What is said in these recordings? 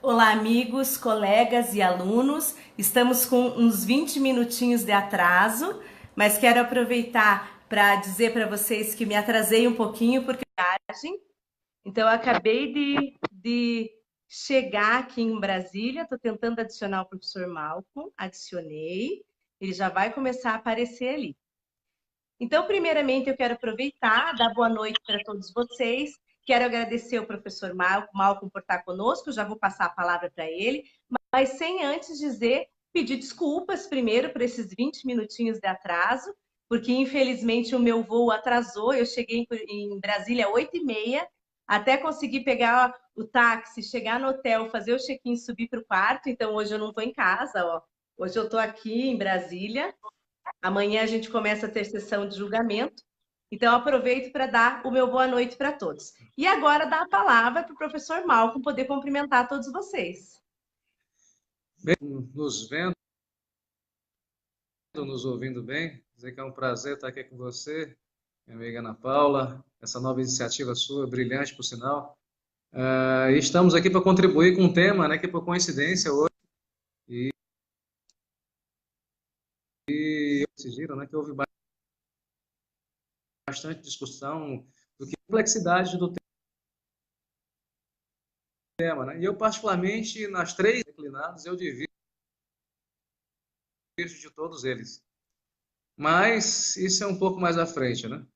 Olá, amigos, colegas e alunos. Estamos com uns 20 minutinhos de atraso, mas quero aproveitar para dizer para vocês que me atrasei um pouquinho porque viagem. Então, eu acabei de chegar aqui em Brasília. Estou tentando adicionar o professor Malcolm. Adicionei. Ele já vai começar a aparecer ali. Então, primeiramente, eu quero aproveitar, dar boa noite para todos vocês. Quero agradecer ao professor Malcolm por estar conosco, já vou passar a palavra para ele, mas sem antes dizer, pedir desculpas primeiro por esses 20 minutinhos de atraso, porque infelizmente o meu voo atrasou, eu cheguei em Brasília às 8h30, até conseguir pegar o táxi, chegar no hotel, fazer o check-in, subir para o quarto, então hoje eu não estou em casa, ó. Hoje eu estou aqui em Brasília. Amanhã a gente começa a ter sessão de julgamento. Então, aproveito para dar o meu boa noite para todos. E agora dar a palavra para o professor Malcolm poder cumprimentar todos vocês. Bem, nos vendo, nos ouvindo bem, dizer que é um prazer estar aqui com você, minha amiga Ana Paula, essa nova iniciativa sua, brilhante por sinal. E estamos aqui para contribuir com um tema, né, que por coincidência hoje, e exigiram, né, que houve bastante discussão do que a complexidade do tema, né? E eu, particularmente, nas três declinadas, eu divido de todos eles. Mas isso é um pouco mais à frente, né?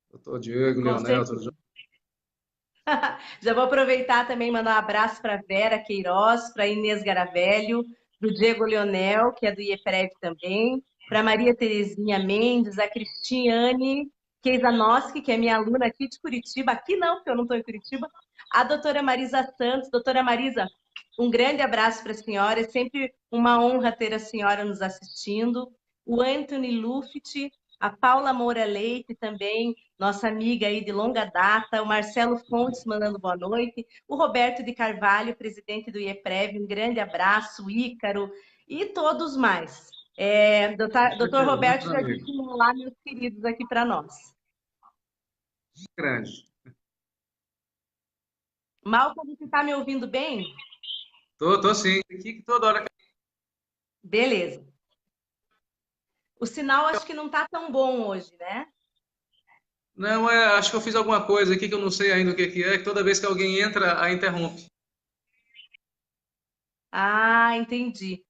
Doutor Diego, Com Leonel, certeza. doutor... Já vou aproveitar também e mandar um abraço para a Vera Queiroz, para Inês Garavelho, para o Diego Leonel, que é do IEPREV também, para Maria Terezinha Mendes, a Cristiane Keizanoski, que é minha aluna aqui de Curitiba, aqui não, porque eu não estou em Curitiba, a doutora Marisa Santos. Doutora Marisa, um grande abraço para a senhora, é sempre uma honra ter a senhora nos assistindo. O Anthony Luft, a Paula Moura Leite também, nossa amiga aí de longa data, o Marcelo Fontes mandando boa noite, o Roberto de Carvalho, presidente do IEPREV, um grande abraço, o Ícaro e todos mais. Doutor Roberto já disse lá, meus queridos, aqui para nós. Grande. Malcolm, você está me ouvindo bem? Tô sim. Aqui toda hora. Beleza. O sinal acho que não está tão bom hoje, né? Não, acho que eu fiz alguma coisa aqui que eu não sei ainda o que é, que toda vez que alguém entra, a interrompe. Ah, entendi.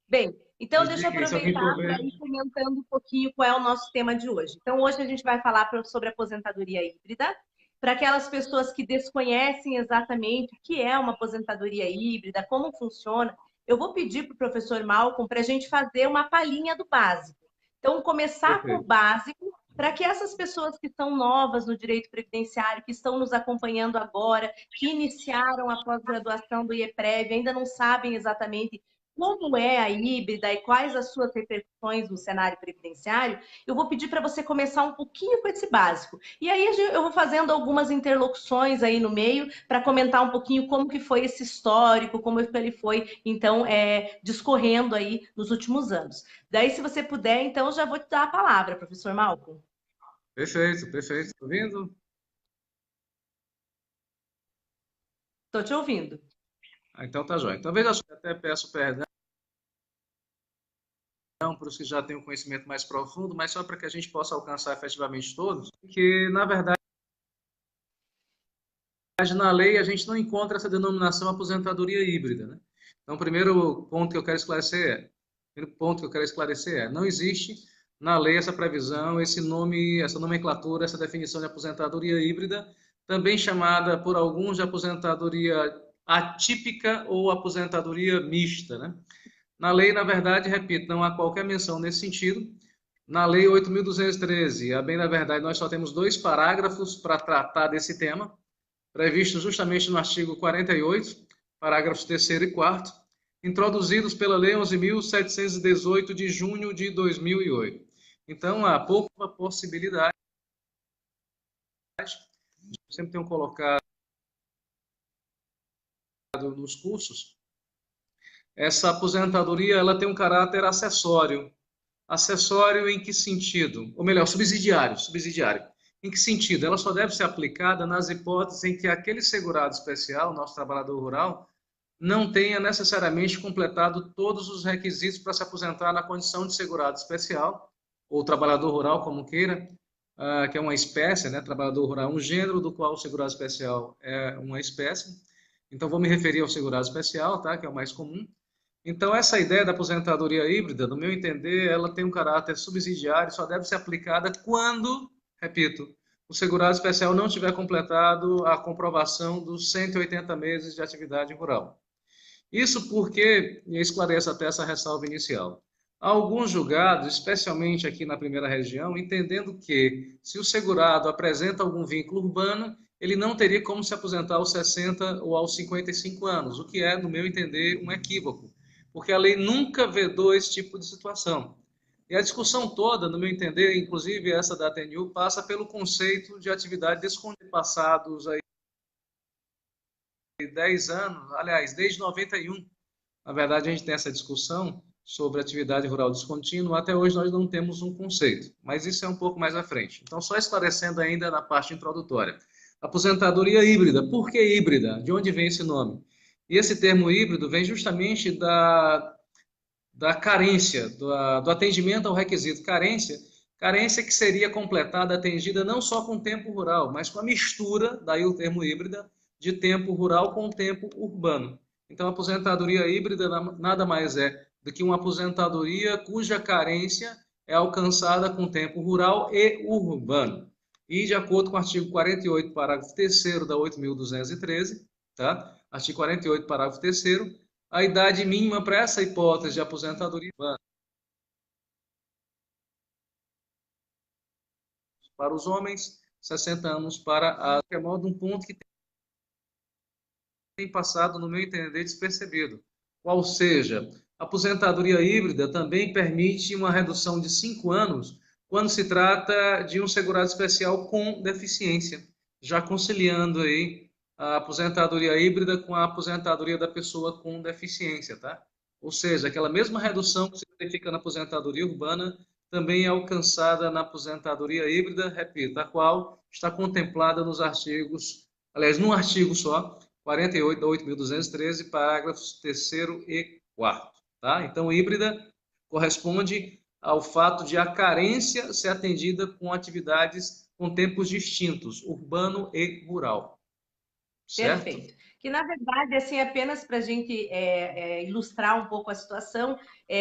Bem, então Mas deixa eu diga aí, se alguém aproveitar para souber. ir comentando um pouquinho qual é o nosso tema de hoje. Então, hoje a gente vai falar sobre aposentadoria híbrida, para aquelas pessoas que desconhecem exatamente o que é uma aposentadoria híbrida, como funciona. Eu vou pedir para o professor Malcolm para a gente fazer uma palhinha do básico. Então, começar com o Perfeito. básico, para que essas pessoas que são novas no direito previdenciário, que estão nos acompanhando agora, que iniciaram a pós-graduação do IEPREV, ainda não sabem exatamente como é a híbrida e quais as suas repercussões no cenário previdenciário, eu vou pedir para você começar um pouquinho com esse básico. E aí eu vou fazendo algumas interlocuções aí no meio para comentar um pouquinho como que foi esse histórico, como ele foi, então, discorrendo aí nos últimos anos. Daí, se você puder, então, já vou te dar a palavra, professor Malcolm. Perfeito, perfeito. Tá ouvindo? Estou te ouvindo. Então tá jóia. Talvez eu até peço perdão para os que já têm um conhecimento mais profundo, mas só para que a gente possa alcançar efetivamente todos, que na verdade na lei a gente não encontra essa denominação aposentadoria híbrida, né? Então, o primeiro ponto que eu quero esclarecer é, não existe na lei essa previsão, esse nome, essa nomenclatura, essa definição de aposentadoria híbrida, também chamada por alguns de aposentadoria atípica ou aposentadoria mista, né? Na lei, na verdade, repito, não há qualquer menção nesse sentido. Na lei 8.213, a bem da verdade, nós só temos 2 parágrafos para tratar desse tema, previsto justamente no artigo 48, parágrafos 3º e 4º, introduzidos pela Lei 11.718 de junho de 2008. Então, há pouca possibilidade, sempre tenho colocado nos cursos, essa aposentadoria ela tem um caráter acessório. Acessório em que sentido? Ou melhor, subsidiário, subsidiário. Em que sentido? Ela só deve ser aplicada nas hipóteses em que aquele segurado especial, nosso trabalhador rural, não tenha necessariamente completado todos os requisitos para se aposentar na condição de segurado especial, ou trabalhador rural, como queira, que é uma espécie, né? Trabalhador rural é um gênero do qual o segurado especial é uma espécie. Então, vou me referir ao segurado especial, tá? Que é o mais comum. Então, essa ideia da aposentadoria híbrida, no meu entender, ela tem um caráter subsidiário, só deve ser aplicada quando, repito, o segurado especial não tiver completado a comprovação dos 180 meses de atividade rural. Isso porque, e esclareço até essa ressalva inicial, alguns julgados, especialmente aqui na primeira região, entendendo que se o segurado apresenta algum vínculo urbano, ele não teria como se aposentar aos 60 ou aos 55 anos, o que é, no meu entender, um equívoco, porque a lei nunca vedou esse tipo de situação. E a discussão toda, no meu entender, inclusive essa da ATNU, passa pelo conceito de atividade descontínua passados aí 10 anos, aliás, desde 91. Na verdade, a gente tem essa discussão sobre atividade rural descontínua. Até hoje nós não temos um conceito, mas isso é um pouco mais à frente. Então, só esclarecendo ainda na parte introdutória. Aposentadoria híbrida. Por que híbrida? De onde vem esse nome? E esse termo híbrido vem justamente da carência, do atendimento ao requisito carência que seria completada, atendida não só com tempo rural, mas com a mistura, daí o termo híbrida, de tempo rural com tempo urbano. Então, a aposentadoria híbrida nada mais é do que uma aposentadoria cuja carência é alcançada com tempo rural e urbano. E, de acordo com o artigo 48, parágrafo 3º da 8.213, tá? Artigo 48, parágrafo 3º, a idade mínima para essa hipótese de aposentadoria urbana para os homens, 60 anos para a que é modo um ponto que tem passado, no meu entender, despercebido. Ou seja, a aposentadoria híbrida também permite uma redução de 5 anos quando se trata de um segurado especial com deficiência, já conciliando aí a aposentadoria híbrida com a aposentadoria da pessoa com deficiência, tá? Ou seja, aquela mesma redução que se verifica na aposentadoria urbana também é alcançada na aposentadoria híbrida, repito, a qual está contemplada nos artigos, aliás, num artigo só, 48 da 8.213, parágrafos 3º e 4º. Tá? Então, híbrida corresponde ao fato de a carência ser atendida com atividades com tempos distintos, urbano e rural. Certo? Perfeito. Que, na verdade, assim, apenas para a gente ilustrar um pouco a situação,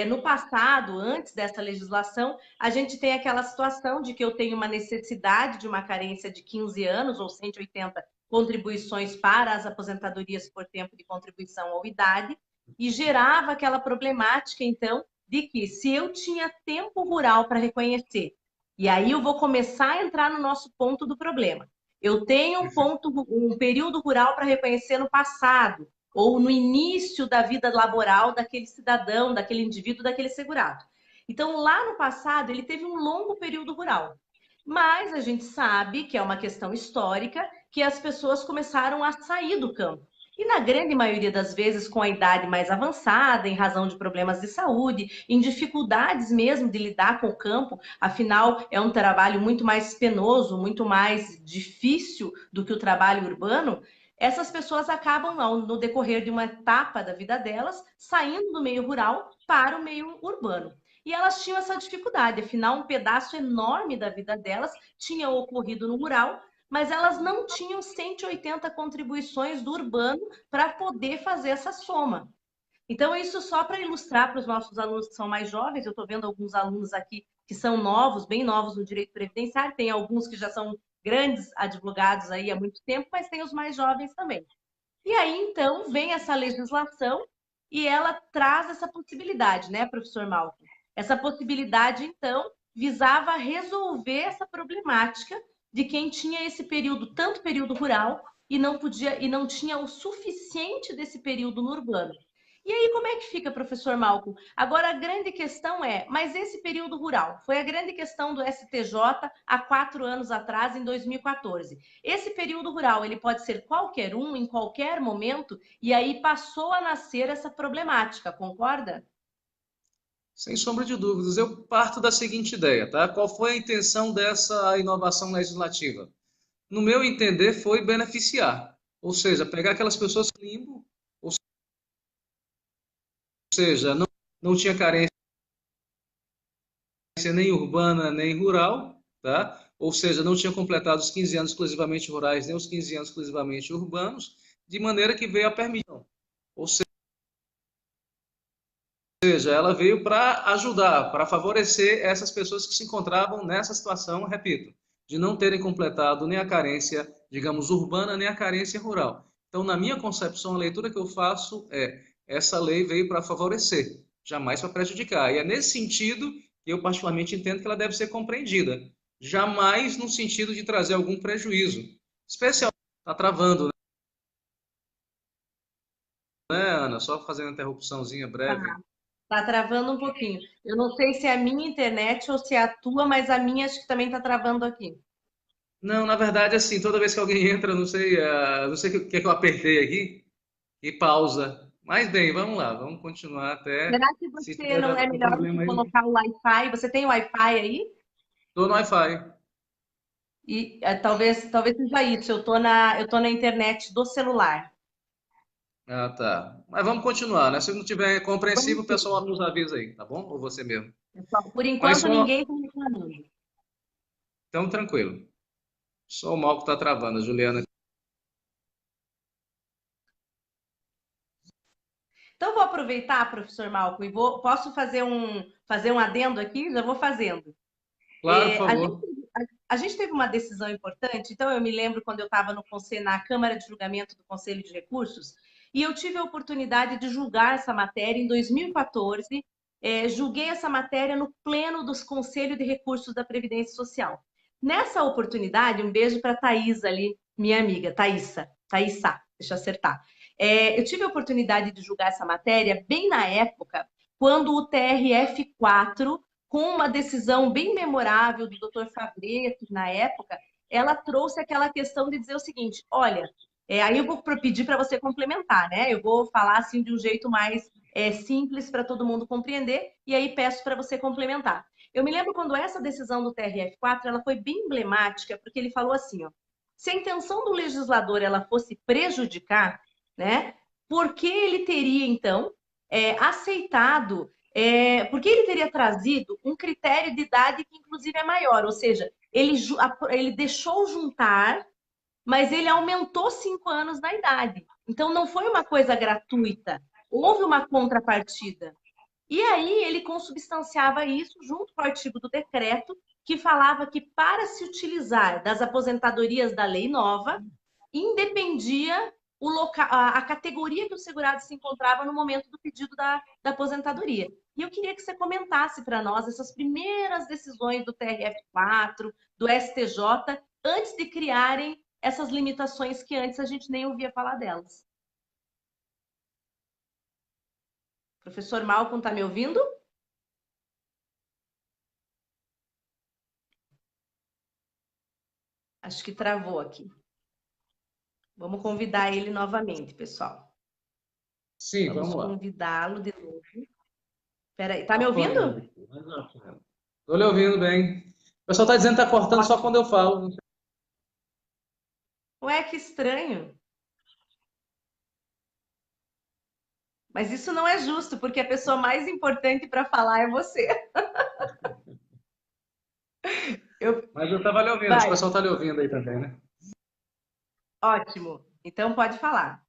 no passado, antes dessa legislação, a gente tem aquela situação de que eu tenho uma necessidade de uma carência de 15 anos ou 180 contribuições para as aposentadorias por tempo de contribuição ou idade, e gerava aquela problemática, então, de que se eu tinha tempo rural para reconhecer, e aí eu vou começar a entrar no nosso ponto do problema. Eu tenho um período rural para reconhecer no passado, ou no início da vida laboral daquele cidadão, daquele indivíduo, daquele segurado. Então, lá no passado, ele teve um longo período rural. Mas a gente sabe que é uma questão histórica que as pessoas começaram a sair do campo. E na grande maioria das vezes com a idade mais avançada, em razão de problemas de saúde, em dificuldades mesmo de lidar com o campo, afinal é um trabalho muito mais penoso, muito mais difícil do que o trabalho urbano, essas pessoas acabam, no decorrer de uma etapa da vida delas, saindo do meio rural para o meio urbano. E elas tinham essa dificuldade, afinal, um pedaço enorme da vida delas tinha ocorrido no rural, mas elas não tinham 180 contribuições do urbano para poder fazer essa soma. Então, isso só para ilustrar para os nossos alunos que são mais jovens, eu estou vendo alguns alunos aqui que são novos, bem novos no direito previdenciário, tem alguns que já são grandes advogados aí há muito tempo, mas tem os mais jovens também. E aí, então, vem essa legislação e ela traz essa possibilidade, né, professor Malcolm? Essa possibilidade, então, visava resolver essa problemática de quem tinha esse período, tanto período rural, e não tinha o suficiente desse período no urbano. E aí, como é que fica, professor Malcolm? Agora, a grande questão é, mas esse período rural foi a grande questão do STJ há 4 anos atrás, em 2014. Esse período rural, ele pode ser qualquer um, em qualquer momento, e aí passou a nascer essa problemática, concorda? Sem sombra de dúvidas, eu parto da seguinte ideia, tá? Qual foi a intenção dessa inovação legislativa? No meu entender, foi beneficiar, ou seja, pegar aquelas pessoas limbo, seja, não tinha carência nem urbana nem rural, tá? Ou seja, não tinha completado os 15 anos exclusivamente rurais nem os 15 anos exclusivamente urbanos, de maneira que veio a permissão. Ou seja, ela veio para ajudar, para favorecer essas pessoas que se encontravam nessa situação, repito, de não terem completado nem a carência, digamos, urbana, nem a carência rural. Então, na minha concepção, a leitura que eu faço é: essa lei veio para favorecer, jamais para prejudicar. E é nesse sentido que eu particularmente entendo que ela deve ser compreendida, jamais no sentido de trazer algum prejuízo. Especialmente, está travando, né, Ana? Só fazendo uma interrupçãozinha breve. Tá travando um pouquinho. Eu não sei se é a minha internet ou se é a tua, mas a minha acho que também tá travando aqui. Não, na verdade, assim, toda vez que alguém entra, não sei o que é que eu apertei aqui, e pausa. Mas bem, vamos lá, vamos continuar até. Será que Se você tiver não dado é algum melhor você problema aí, colocar o Wi-Fi? Você tem Wi-Fi aí? tô no Wi-Fi. E talvez seja isso. Eu tô na internet do celular. Ah, tá. Mas vamos continuar, né? Se não tiver compreensível, Vamos o sim. pessoal nos avisa aí, tá bom? Ou você mesmo. Pessoal, por Mas enquanto só. ninguém está reclamando. Então, tranquilo. Só o mal que tá travando, a Juliana. Então vou aproveitar, professor Malcolm, e posso fazer um adendo aqui? Já vou fazendo. Claro, por A favor. gente, a gente teve uma decisão importante, então eu me lembro quando eu estava no conselho, na Câmara de Julgamento do Conselho de Recursos, e eu tive a oportunidade de julgar essa matéria em 2014. Julguei essa matéria no pleno dos Conselhos de Recursos da Previdência Social. Nessa oportunidade, um beijo para a Thaís ali, minha amiga, Thaísa, deixa eu acertar. Eu tive a oportunidade de julgar essa matéria bem na época, quando o TRF4, com uma decisão bem memorável do Dr. Fabreto, na época, ela trouxe aquela questão de dizer o seguinte: olha, aí eu vou pedir para você complementar, né? Eu vou falar assim de um jeito mais simples para todo mundo compreender, e aí peço para você complementar. Eu me lembro quando essa decisão do TRF4 ela foi bem emblemática, porque ele falou assim: ó, se a intenção do legislador ela fosse prejudicar, né? Por que ele teria, então, aceitado porque ele teria trazido um critério de idade que, inclusive, é maior, ou seja, ele deixou juntar, mas ele aumentou 5 anos na idade. Então, não foi uma coisa gratuita, houve uma contrapartida. E aí, ele consubstanciava isso junto com o artigo do decreto, que falava que, para se utilizar das aposentadorias da lei nova, independia a categoria que o segurado se encontrava no momento do pedido da aposentadoria. E eu queria que você comentasse para nós essas primeiras decisões do TRF4, do STJ, antes de criarem essas limitações que antes a gente nem ouvia falar delas. Professor Malcolm, está me ouvindo? Acho que travou aqui. Vamos convidar ele novamente, pessoal. Sim, Vamos vamos lá. convidá-lo de novo. Peraí, tá me Apanhando ouvindo? aqui. Estou lhe ouvindo bem. O pessoal está dizendo que está cortando só quando eu falo. Ué, que estranho. Mas isso não é justo, porque a pessoa mais importante para falar é você. Eu... Mas eu estava lhe ouvindo, acho que o Vai, pessoal está lhe ouvindo aí também, né? ótimo. Então pode falar.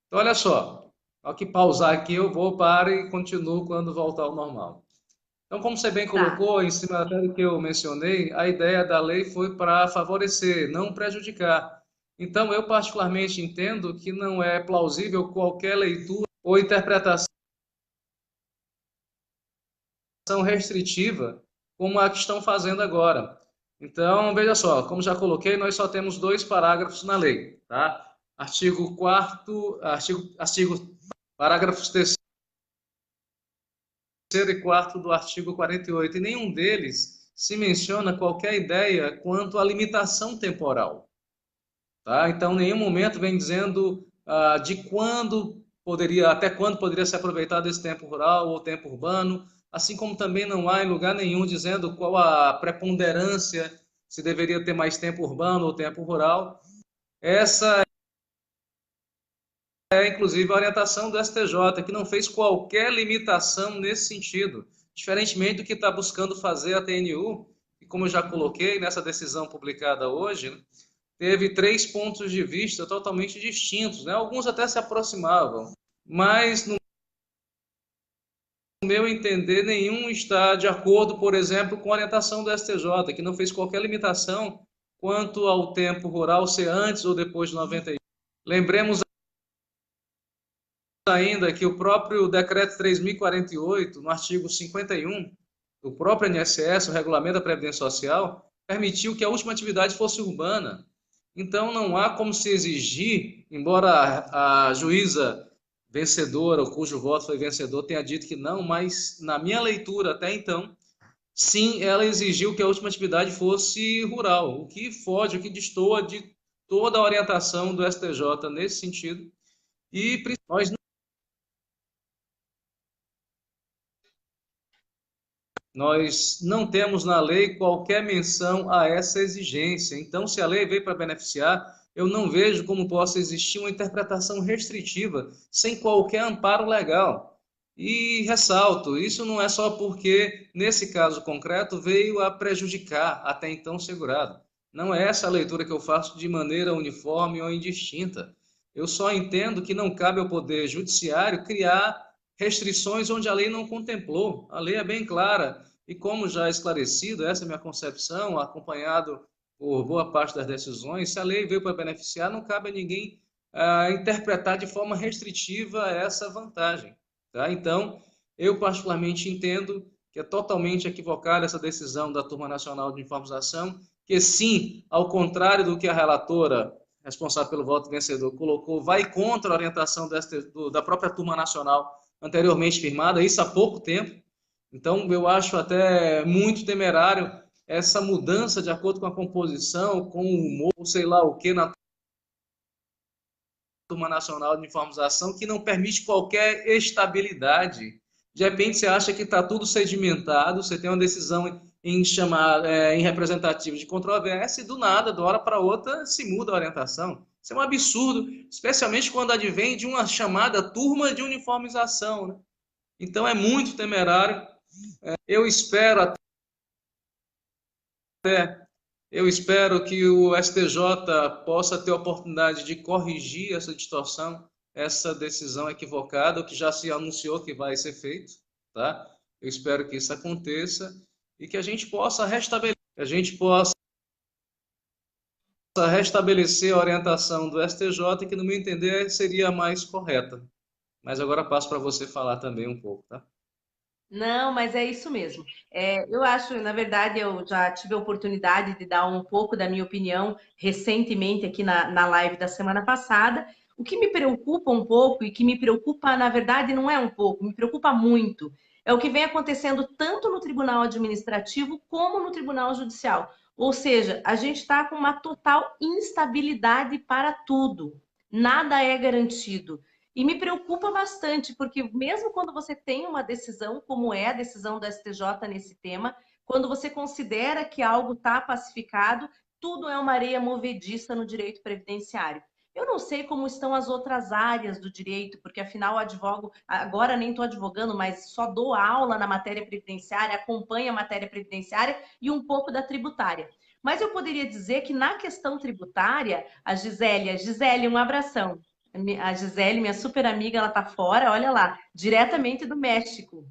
Então, olha só, ao que pausar aqui, eu vou para e continuo quando voltar ao normal. Então, como você bem Tá. colocou, em cima até do que eu mencionei, a ideia da lei foi para favorecer, não prejudicar. Então, eu particularmente entendo que não é plausível qualquer leitura ou interpretação restritiva como a que estão fazendo agora. Então, veja só, como já coloquei, nós só temos dois parágrafos na lei, tá? Artigo 4º, parágrafos 3º e 4º do artigo 48, e nenhum deles se menciona qualquer ideia quanto à limitação temporal. Tá? Então, em nenhum momento vem dizendo de quando poderia, até quando poderia ser aproveitado esse tempo rural ou tempo urbano, assim como também não há em lugar nenhum dizendo qual a preponderância, se deveria ter mais tempo urbano ou tempo rural. Essa inclusive, a orientação do STJ, que não fez qualquer limitação nesse sentido, diferentemente do que está buscando fazer a TNU, e como eu já coloquei nessa decisão publicada hoje, né, teve três pontos de vista totalmente distintos, né? Alguns até se aproximavam, mas, no meu entender, nenhum está de acordo, por exemplo, com a orientação do STJ, que não fez qualquer limitação quanto ao tempo rural ser antes ou depois de 91. Lembremos ainda que o próprio decreto 3048, no artigo 51 do próprio INSS, o Regulamento da Previdência Social, permitiu que a última atividade fosse urbana. Então, não há como se exigir, embora a juíza vencedora, ou cujo voto foi vencedor, tenha dito que não, mas na minha leitura até então, sim, ela exigiu que a última atividade fosse rural, o que foge, o que destoa de toda a orientação do STJ nesse sentido. E nós não temos na lei qualquer menção a essa exigência. Então, se a lei veio para beneficiar, eu não vejo como possa existir uma interpretação restritiva sem qualquer amparo legal. E ressalto, isso não é só porque, nesse caso concreto, veio a prejudicar até então o segurado. Não é essa a leitura que eu faço de maneira uniforme ou indistinta. Eu só entendo que não cabe ao Poder Judiciário criar restrições onde a lei não contemplou. A lei é bem clara. E como já é esclarecido, essa é a minha concepção, acompanhado por boa parte das decisões, se a lei veio para beneficiar, não cabe a ninguém interpretar de forma restritiva essa vantagem. Tá? Então, eu particularmente entendo que é totalmente equivocada essa decisão da Turma Nacional de Informatização, que sim, ao contrário do que a relatora, responsável pelo voto vencedor, colocou, vai contra a orientação da própria Turma Nacional anteriormente firmada, isso há pouco tempo. Então, eu acho até muito temerário essa mudança de acordo com a composição, com o humor, sei lá o que, na Turma Nacional de Informatização, que não permite qualquer estabilidade. De repente, você acha que está tudo sedimentado, você tem uma decisão em chamar, em representativo de controvérsia, e do nada, de uma hora para outra, se muda a orientação. Isso é um absurdo, especialmente quando advém de uma chamada turma de uniformização, né? Então, é muito temerário. Eu espero até, eu espero que o STJ possa ter a oportunidade de corrigir essa distorção, essa decisão equivocada, o que já se anunciou que vai ser feito, tá? Eu espero que isso aconteça e que a gente possa restabelecer a orientação do STJ, que no meu entender seria a mais correta. Mas agora passo para você falar também um pouco, tá? Não, mas é isso mesmo. Eu acho, na verdade, eu já tive a oportunidade de dar um pouco da minha opinião recentemente aqui na live da semana passada. O que me preocupa um pouco, e que me preocupa, na verdade, não é um pouco, me preocupa muito, é o que vem acontecendo tanto no Tribunal Administrativo como no Tribunal Judicial. Ou seja, a gente está com uma total instabilidade para tudo. Nada é garantido. E me preocupa bastante, porque mesmo quando você tem uma decisão, como é a decisão do STJ nesse tema, quando você considera que algo está pacificado, tudo é uma areia movediça no direito previdenciário. Eu não sei como estão as outras áreas do direito, porque afinal advogo, agora nem estou advogando, mas só dou aula na matéria previdenciária, acompanho a matéria previdenciária e um pouco da tributária. Mas eu poderia dizer que na questão tributária, a Gisele, um abração. A Gisele, minha super amiga, ela tá fora, olha lá, diretamente do México.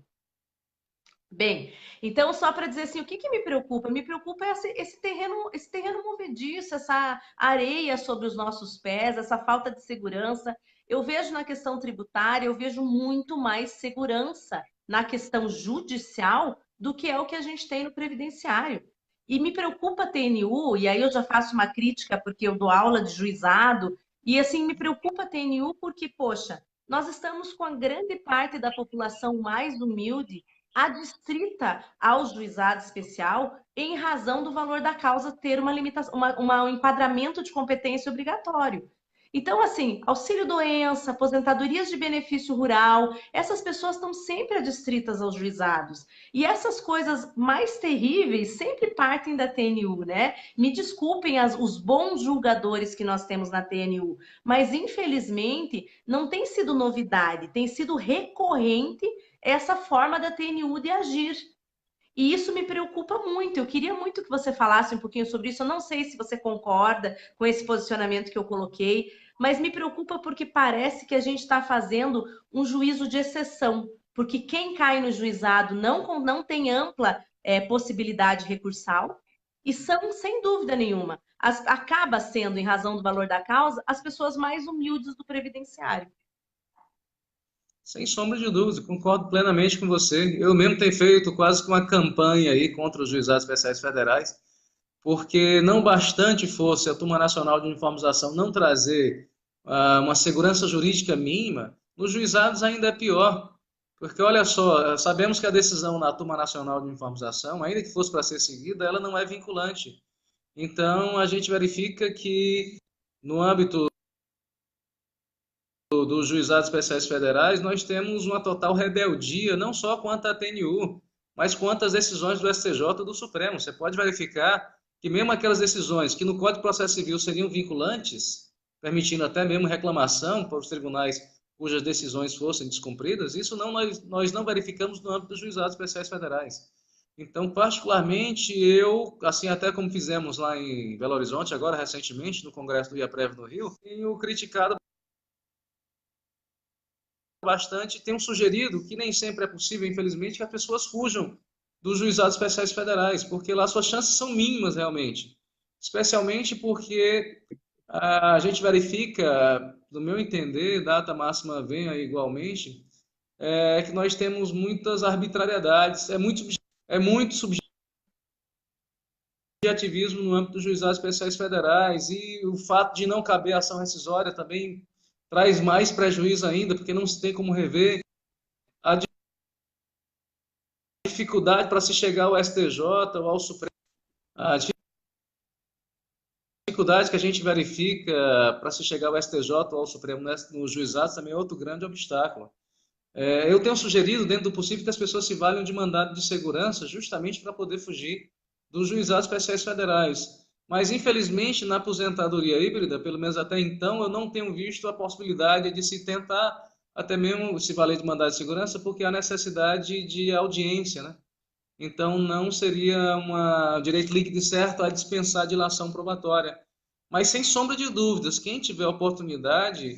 Bem, então só para dizer assim, o que que me preocupa? Me preocupa esse terreno movediço, essa areia sobre os nossos pés, essa falta de segurança. Eu vejo na questão tributária, eu vejo muito mais segurança na questão judicial do que é o que a gente tem no previdenciário. E me preocupa a TNU, e aí eu já faço uma crítica porque eu dou aula de juizado, e assim me preocupa a TNU porque, poxa, nós estamos com a grande parte da população mais humilde adstrita ao juizado especial em razão do valor da causa ter uma limitação, um enquadramento de competência obrigatório. Então, assim, auxílio-doença, aposentadorias de benefício rural, essas pessoas estão sempre adstritas aos juizados. E essas coisas mais terríveis sempre partem da TNU, né? Me desculpem os bons julgadores que nós temos na TNU, mas infelizmente não tem sido novidade, tem sido recorrente essa forma da TNU de agir. E isso me preocupa muito. Eu queria muito que você falasse um pouquinho sobre isso. Eu não sei se você concorda com esse posicionamento que eu coloquei, mas me preocupa porque parece que a gente está fazendo um juízo de exceção. Porque quem cai no juizado não tem ampla possibilidade recursal e são, sem dúvida nenhuma, acaba sendo, em razão do valor da causa, as pessoas mais humildes do previdenciário. Sem sombra de dúvida, concordo plenamente com você. Eu mesmo tenho feito quase que uma campanha aí contra os juizados especiais federais, porque não bastante fosse a Turma Nacional de Uniformização não trazer uma segurança jurídica mínima, nos juizados ainda é pior. Porque, olha só, sabemos que a decisão na Turma Nacional de Uniformização, ainda que fosse para ser seguida, ela não é vinculante. Então, a gente verifica que, no âmbito dos juizados especiais federais, nós temos uma total rebeldia, não só quanto à TNU, mas quanto às decisões do STJ e do Supremo. Você pode verificar que mesmo aquelas decisões que no Código de Processo Civil seriam vinculantes, permitindo até mesmo reclamação para os tribunais cujas decisões fossem descumpridas, isso não, nós não verificamos no âmbito dos juizados especiais federais. Então, particularmente, eu, assim até como fizemos lá em Belo Horizonte, agora recentemente, no Congresso do IAPREV no Rio, tenho criticado bastante, tenho sugerido que nem sempre é possível, infelizmente, que as pessoas fujam dos juizados especiais federais, porque lá suas chances são mínimas realmente. Especialmente porque a gente verifica, no meu entender, data máxima venha igualmente, que nós temos muitas arbitrariedades, é muito subjetivismo no âmbito dos juizados especiais federais, e o fato de não caber ação rescisória também traz mais prejuízo ainda, porque não se tem como rever a dificuldade para se chegar ao STJ ou ao Supremo, a dificuldade que a gente verifica para se chegar ao STJ ou ao Supremo nos juizados também é outro grande obstáculo. Eu tenho sugerido, dentro do possível, que as pessoas se valham de mandado de segurança justamente para poder fugir dos juizados especiais federais. Mas, infelizmente, na aposentadoria híbrida, pelo menos até então, eu não tenho visto a possibilidade de se tentar até mesmo se valer de mandado de segurança, porque há necessidade de audiência, né? Então, não seria um direito líquido e certo a dispensar a dilação probatória. Mas, sem sombra de dúvidas, quem tiver oportunidade,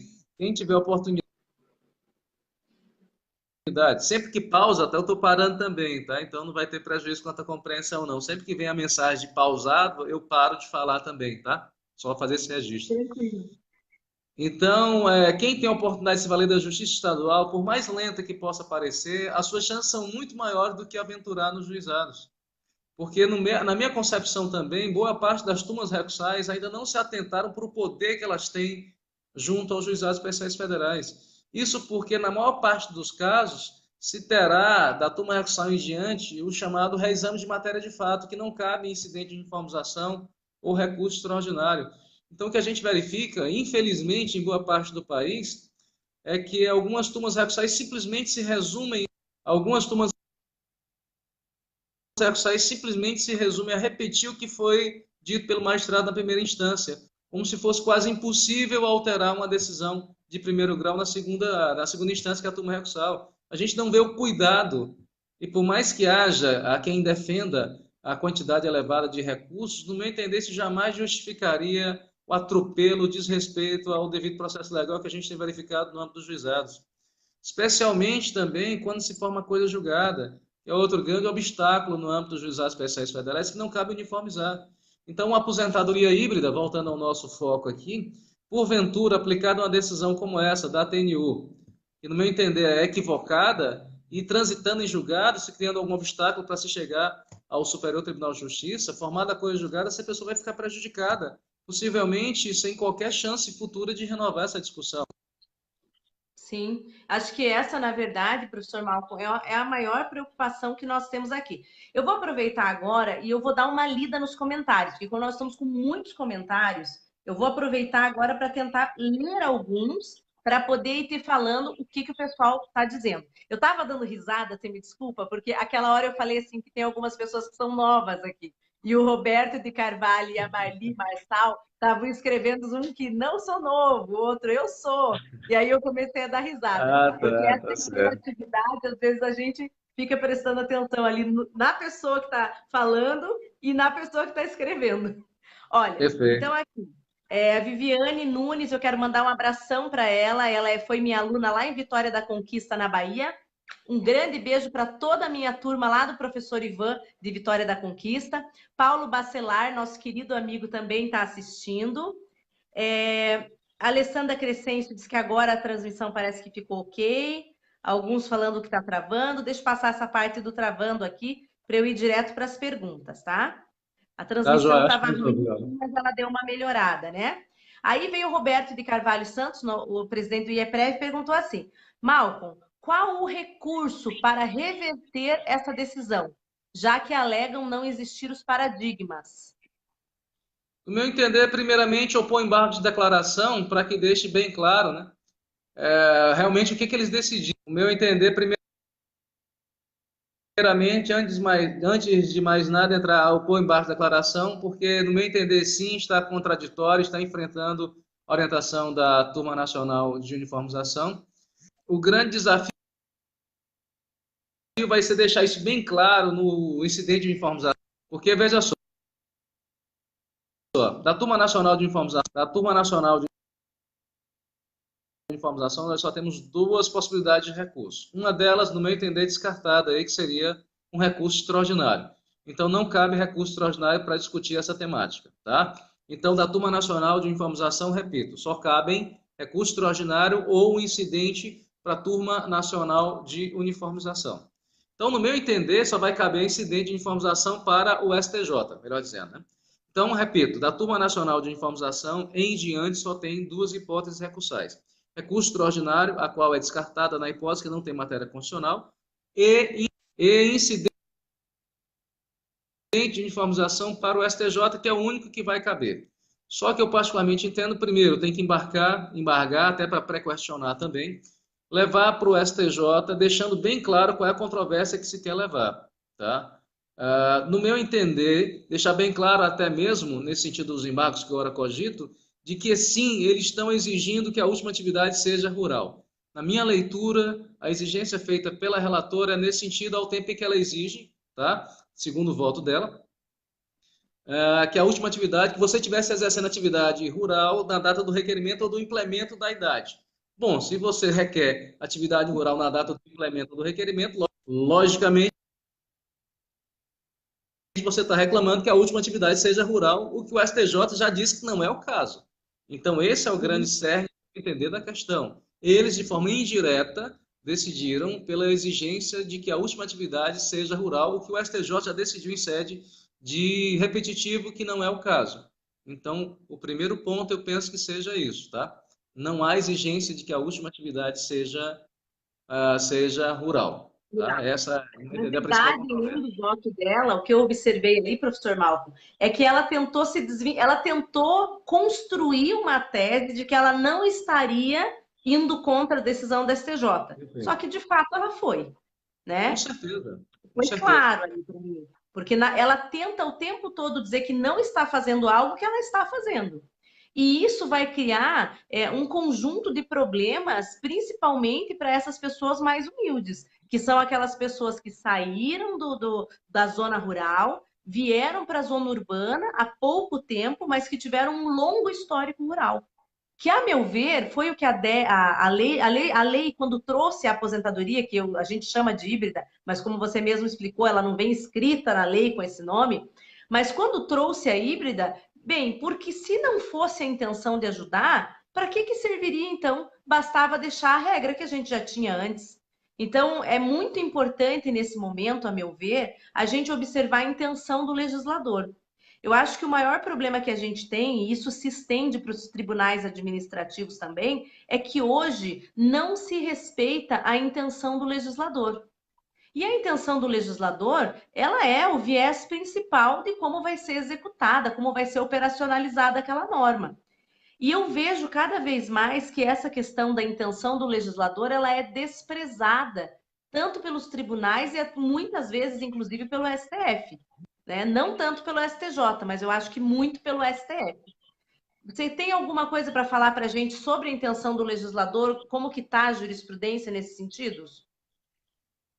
sempre que pausa, até eu estou parando também, tá? Então, não vai ter prejuízo quanto à compreensão, não. Sempre que vem a mensagem de pausado, eu paro de falar também, tá? Só fazer esse registro. Tranquilo. Então, quem tem a oportunidade de se valer da justiça estadual, por mais lenta que possa parecer, as suas chances são muito maiores do que aventurar nos juizados. Porque na minha concepção também, boa parte das turmas recursais ainda não se atentaram para o poder que elas têm junto aos juizados especiais federais. Isso porque, na maior parte dos casos, se terá da turma recursal em diante o chamado reexame de matéria de fato, que não cabe em incidente de uniformização ou recurso extraordinário. Então, o que a gente verifica, infelizmente, em boa parte do país, é que algumas turmas recursais simplesmente se resumem, algumas turmas recursais simplesmente se resume a repetir o que foi dito pelo magistrado na primeira instância, como se fosse quase impossível alterar uma decisão de primeiro grau na segunda instância, que é a turma recursal. A gente não vê o cuidado, e por mais que haja a quem defenda a quantidade elevada de recursos, no meu entender, isso jamais justificaria o atropelo, o desrespeito ao devido processo legal que a gente tem verificado no âmbito dos juizados. Especialmente também quando se forma coisa julgada, que é outro grande obstáculo no âmbito dos juizados especiais federais que não cabe uniformizar. Então, uma aposentadoria híbrida, voltando ao nosso foco aqui, porventura aplicada uma decisão como essa da TNU, que no meu entender é equivocada, e transitando em julgado, se criando algum obstáculo para se chegar ao Superior Tribunal de Justiça, formada a coisa julgada, essa pessoa vai ficar prejudicada, possivelmente sem qualquer chance futura de renovar essa discussão. Sim, acho que essa, na verdade, professor Malcolm, é a maior preocupação que nós temos aqui. Eu vou aproveitar agora e eu vou dar uma lida nos comentários, porque quando nós estamos com muitos comentários, Eu vou aproveitar agora para tentar ler alguns, para poder ir te falando o que o pessoal está dizendo. Eu estava dando risada, você me desculpa, porque aquela hora eu falei assim que tem algumas pessoas que são novas aqui. E o Roberto de Carvalho e a Marli Marçal estavam escrevendo um que não sou novo, o outro eu sou. E aí eu comecei a dar risada, Ah, porque tá, essa tá certo. interatividade, às vezes a gente fica prestando atenção ali na pessoa que está falando e na pessoa que está escrevendo. Olha, então Perfeito. aqui, a Viviane Nunes, eu quero mandar um abração para ela. Foi minha aluna lá em Vitória da Conquista, na Bahia. Um grande beijo para toda a minha turma lá do professor Ivan, de Vitória da Conquista. Paulo Bacelar, nosso querido amigo, também está assistindo. Alessandra Crescente diz que agora a transmissão parece que ficou ok. Alguns falando que está travando. Deixa eu passar essa parte do travando aqui para eu ir direto para as perguntas, tá? A Tá, transmissão joia. Acho estava que ruim, resolveu, né? mas ela deu uma melhorada, né? Aí veio o Roberto de Carvalho Santos, o presidente do IEPREV, e perguntou assim: Malcolm, qual o recurso para reverter essa decisão, já que alegam não existir os paradigmas? No meu entender, primeiramente, eu ponho embargo de declaração para que deixe bem claro, né? Realmente o que eles decidiram. No meu entender, primeiramente, antes de mais nada, entrar ao pôr embaixo da declaração, porque, no meu entender, sim, está contraditório, está enfrentando a orientação da Turma Nacional de Uniformização. O grande desafio vai ser deixar isso bem claro no incidente de uniformização, porque, veja só, da Turma Nacional de Uniformização, nós só temos duas possibilidades de recurso. Uma delas, no meu entender, descartada, aí, que seria um recurso extraordinário. Então, não cabe recurso extraordinário para discutir essa temática. Tá? Então, da Turma Nacional de Uniformização, repito, só cabem recurso extraordinário ou incidente para a Turma Nacional de Uniformização. Então, no meu entender, só vai caber incidente de uniformização para o STJ, melhor dizendo. Né? Então, repito, da Turma Nacional de Uniformização em diante só tem duas hipóteses recursais. Recurso extraordinário, a qual é descartada na hipótese que não tem matéria constitucional, e incidente de uniformização para o STJ, que é o único que vai caber. Só que eu particularmente entendo, primeiro, tem que embargar até para pré-questionar também, levar para o STJ, deixando bem claro qual é a controvérsia que se quer levar. Tá? No meu entender, deixar bem claro até mesmo, nesse sentido dos embargos que eu agora cogito, de que sim, eles estão exigindo que a última atividade seja rural. Na minha leitura, a exigência feita pela relatora é nesse sentido ao tempo em que ela exige, tá? Segundo o voto dela, que a última atividade, que você estivesse exercendo atividade rural na data do requerimento ou do implemento da idade. Bom, se você requer atividade rural na data do implemento ou do requerimento, logicamente você está reclamando que a última atividade seja rural, o que o STJ já disse que não é o caso. Então, esse é o grande cerne entender da questão. Eles, de forma indireta, decidiram pela exigência de que a última atividade seja rural, o que o STJ já decidiu em sede de repetitivo, que não é o caso. Então, o primeiro ponto eu penso que seja isso, tá? Não há exigência de que a última atividade seja rural, tá? Essa Na é a principal verdade, controvérsia. lendo o voto dela, o que eu observei ali, professor Malcolm, é que ela tentou ela tentou construir uma tese de que ela não estaria indo contra a decisão da STJ. Só Perfeito. que, de fato, ela foi, Com né? certeza, com Foi certeza. claro ali para mim. Porque ela tenta o tempo todo dizer que não está fazendo algo que ela está fazendo. E isso vai criar um conjunto de problemas, principalmente para essas pessoas mais humildes, que são aquelas pessoas que saíram da zona rural, vieram para a zona urbana há pouco tempo, mas que tiveram um longo histórico rural. Que, a meu ver, foi o que a lei, quando trouxe a aposentadoria, que a gente chama de híbrida, mas como você mesmo explicou, ela não vem escrita na lei com esse nome, mas quando trouxe a híbrida, bem, porque se não fosse a intenção de ajudar, para que serviria então? Bastava deixar a regra que a gente já tinha antes. Então, é muito importante nesse momento, a meu ver, a gente observar a intenção do legislador. Eu acho que o maior problema que a gente tem, e isso se estende para os tribunais administrativos também, é que hoje não se respeita a intenção do legislador. E a intenção do legislador, ela é o viés principal de como vai ser executada, como vai ser operacionalizada aquela norma. E eu vejo cada vez mais que essa questão da intenção do legislador, ela é desprezada, tanto pelos tribunais e muitas vezes, inclusive, pelo STF, né? Não tanto pelo STJ, mas eu acho que muito pelo STF. Você tem alguma coisa para falar para a gente sobre a intenção do legislador? Como que está a jurisprudência nesse sentido?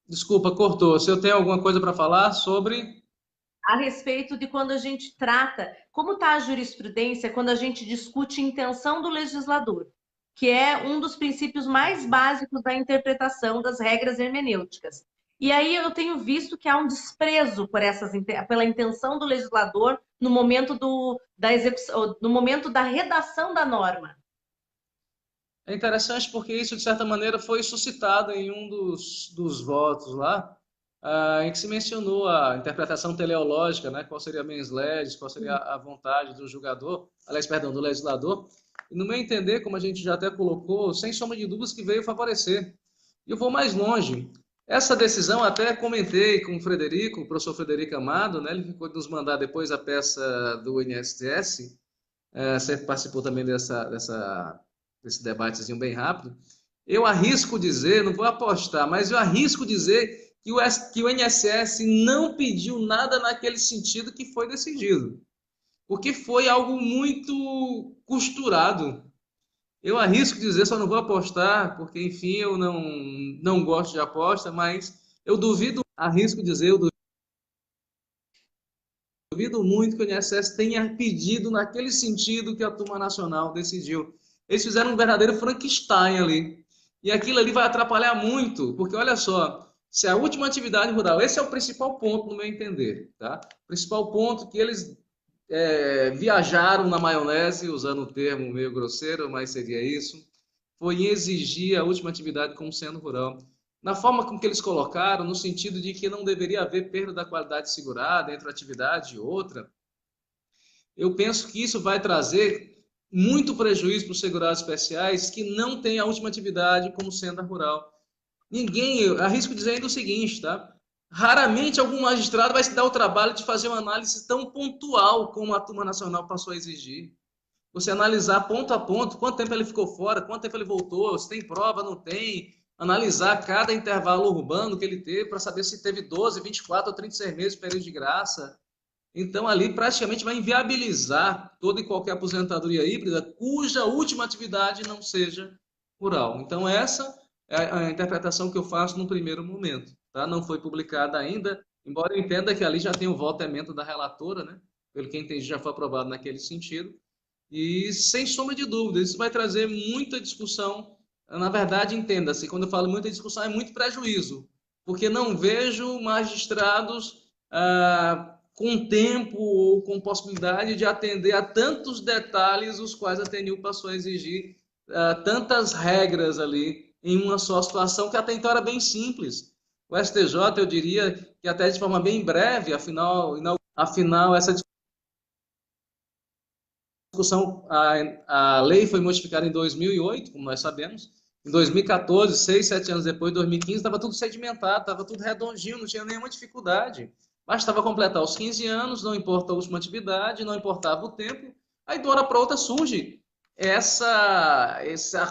Desculpa, cortou. Se eu tenho alguma coisa para falar sobre. A respeito de quando a gente trata, como está a jurisprudência quando a gente discute intenção do legislador, que é um dos princípios mais básicos da interpretação das regras hermenêuticas. E aí eu tenho visto que há um desprezo por pela intenção do legislador no momento da execução, no momento da redação da norma. É interessante porque isso, de certa maneira, foi suscitado em um dos votos lá, em que se mencionou a interpretação teleológica, né? Qual seria a mens legis, qual seria a vontade do julgador, aliás, perdão, do legislador. E no meu entender, como a gente já até colocou, sem sombra de dúvidas que veio favorecer. E eu vou mais longe. Essa decisão até comentei com o Frederico, o professor Frederico Amado, né? Ele ficou de nos mandar depois a peça do INSS. Você participou também desse debatezinho bem rápido. Eu arrisco dizer, não vou apostar, mas eu arrisco dizer que o INSS não pediu nada naquele sentido que foi decidido, porque foi algo muito costurado. Eu arrisco dizer, só não vou apostar, porque, enfim, eu não gosto de aposta, mas eu duvido, arrisco dizer, eu duvido muito que o INSS tenha pedido naquele sentido que a Turma Nacional decidiu. Eles fizeram um verdadeiro Frankenstein ali. E aquilo ali vai atrapalhar muito, porque olha só, se a última atividade rural, esse é o principal ponto no meu entender, tá? O principal ponto que eles viajaram na maionese, usando o termo meio grosseiro, mas seria isso, foi em exigir a última atividade como sendo rural. Na forma com que eles colocaram, no sentido de que não deveria haver perda da qualidade segurada entre uma atividade e outra, eu penso que isso vai trazer muito prejuízo para os segurados especiais que não têm a última atividade como sendo a rural. Ninguém, eu arrisco dizer ainda o seguinte, tá? Raramente algum magistrado vai se dar o trabalho de fazer uma análise tão pontual como a Turma Nacional passou a exigir. Você analisar ponto a ponto, quanto tempo ele ficou fora, quanto tempo ele voltou, se tem prova, não tem, analisar cada intervalo urbano que ele teve para saber se teve 12, 24 ou 36 meses de período de graça. Então, ali praticamente vai inviabilizar toda e qualquer aposentadoria híbrida cuja última atividade não seja rural. Então, essa é a interpretação que eu faço no primeiro momento. Tá? Não foi publicada ainda, embora eu entenda que ali já tem o voto emento da relatora, né? Pelo que entendi, já foi aprovado naquele sentido. E, sem sombra de dúvida, isso vai trazer muita discussão. Na verdade, entenda-se, quando eu falo muita discussão, é muito prejuízo, porque não vejo magistrados com tempo ou com possibilidade de atender a tantos detalhes os quais a TNU passou a exigir tantas regras ali em uma só situação que até então era bem simples. O STJ, eu diria que até de forma bem breve, afinal essa discussão, a lei foi modificada em 2008, como nós sabemos. Em 2014, 6, 7 anos depois, 2015, estava tudo sedimentado, estava tudo redondinho, não tinha nenhuma dificuldade. Bastava completar os 15 anos, não importa a última atividade, não importava o tempo. Aí, de uma hora para outra, surge essa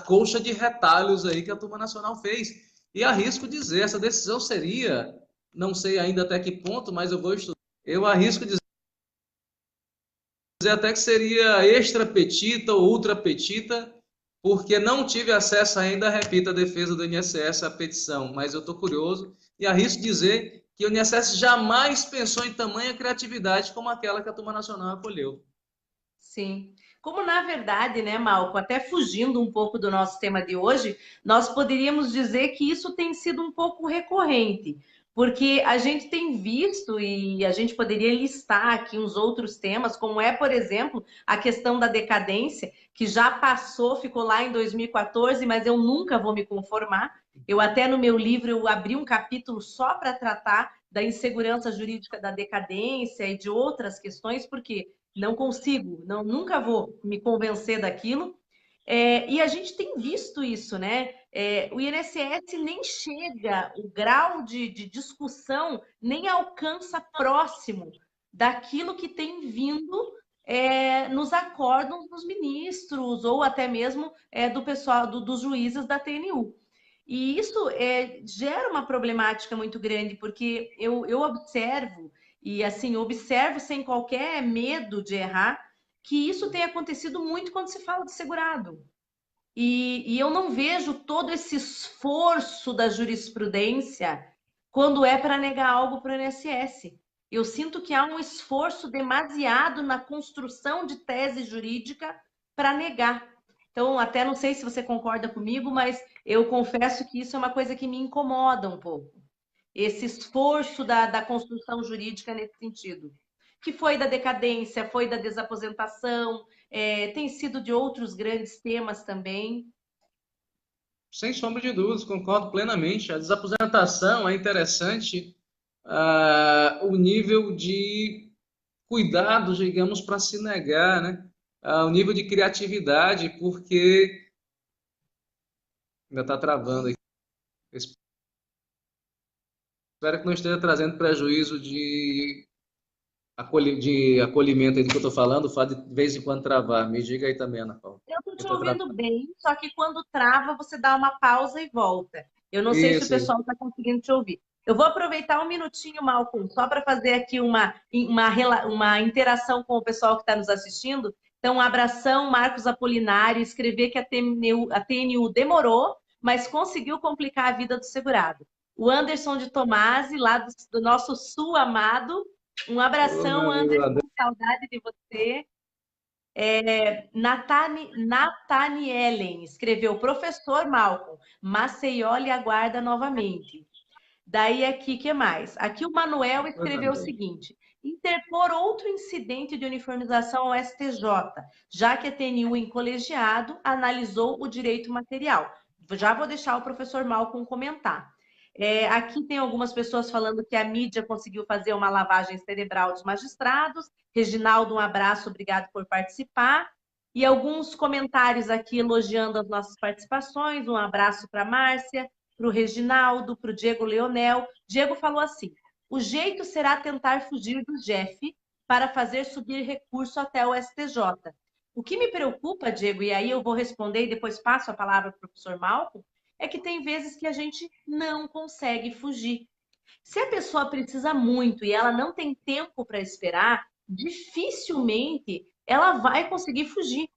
colcha de retalhos aí que a Turma Nacional fez. E arrisco dizer, essa decisão seria, não sei ainda até que ponto, mas eu vou estudar. Eu arrisco dizer até que seria extra petita ou ultra petita, porque não tive acesso ainda, repito, à defesa do INSS, à petição, mas eu estou curioso e arrisco dizer que o INSS jamais pensou em tamanha criatividade como aquela que a Turma Nacional acolheu. Sim. Como na verdade, né, Malco, até fugindo um pouco do nosso tema de hoje, nós poderíamos dizer que isso tem sido um pouco recorrente, porque a gente tem visto e a gente poderia listar aqui uns outros temas, como é, por exemplo, a questão da decadência, que já passou, ficou lá em 2014, mas eu nunca vou me conformar. Eu até no meu livro eu abri um capítulo só para tratar da insegurança jurídica da decadência e de outras questões, porque não consigo, não, nunca vou me convencer daquilo. E a gente tem visto isso, né? O INSS nem chega, o grau de discussão nem alcança próximo daquilo que tem vindo nos acórdãos dos ministros ou até mesmo do pessoal, dos juízes da TNU. E isso gera uma problemática muito grande, porque eu observo, e assim, observo sem qualquer medo de errar, que isso tem acontecido muito quando se fala de segurado. E eu não vejo todo esse esforço da jurisprudência quando é para negar algo para o INSS. Eu sinto que há um esforço demasiado na construção de tese jurídica para negar. Então, até não sei se você concorda comigo, mas eu confesso que isso é uma coisa que me incomoda um pouco. Esse esforço da construção jurídica nesse sentido. Que foi da decadência, foi da desaposentação, tem sido de outros grandes temas também. Sem sombra de dúvidas, concordo plenamente. A desaposentação é interessante, o nível de cuidado, digamos, para se negar, né? O nível de criatividade, porque ainda está travando aqui. Espero que não esteja trazendo prejuízo de acolhimento aí do que eu estou falando, o fato de vez em quando travar. Me diga aí também, Ana Paula. Eu estou Eu te tô travando. ouvindo bem, só que quando trava, você dá uma pausa e volta. Eu não sei se o Isso, pessoal está conseguindo te ouvir. Eu vou aproveitar um minutinho, Malcolm, só para fazer aqui uma interação com o pessoal que está nos assistindo. Então, um abração, Marcos Apolinário, escrever que a TNU demorou, mas conseguiu complicar a vida do segurado. O Anderson de Tomasi, lá do nosso Sul amado. Um Ô, meu abração, amigo Anderson, André. saudade de você. Natanielen escreveu, professor Malcolm, Maceió lhe aguarda novamente. Daí aqui, que mais? Aqui o Manuel Coisa escreveu o boa. seguinte: interpor outro incidente de uniformização ao STJ, já que a TNU em colegiado analisou o direito material. Já vou deixar o professor Malcolm comentar. Aqui tem algumas pessoas falando que a mídia conseguiu fazer uma lavagem cerebral dos magistrados. Reginaldo, um abraço, obrigado por participar. E alguns comentários aqui elogiando as nossas participações. Um abraço para a Márcia, para o Reginaldo, para o Diego Leonel. Diego falou assim: o jeito será tentar fugir do Jeff para fazer subir recurso até o STJ. O que me preocupa, Diego, e aí eu vou responder e depois passo a palavra para o professor Malcolm, é que tem vezes que a gente não consegue fugir. Se a pessoa precisa muito e ela não tem tempo para esperar, dificilmente ela vai conseguir fugir.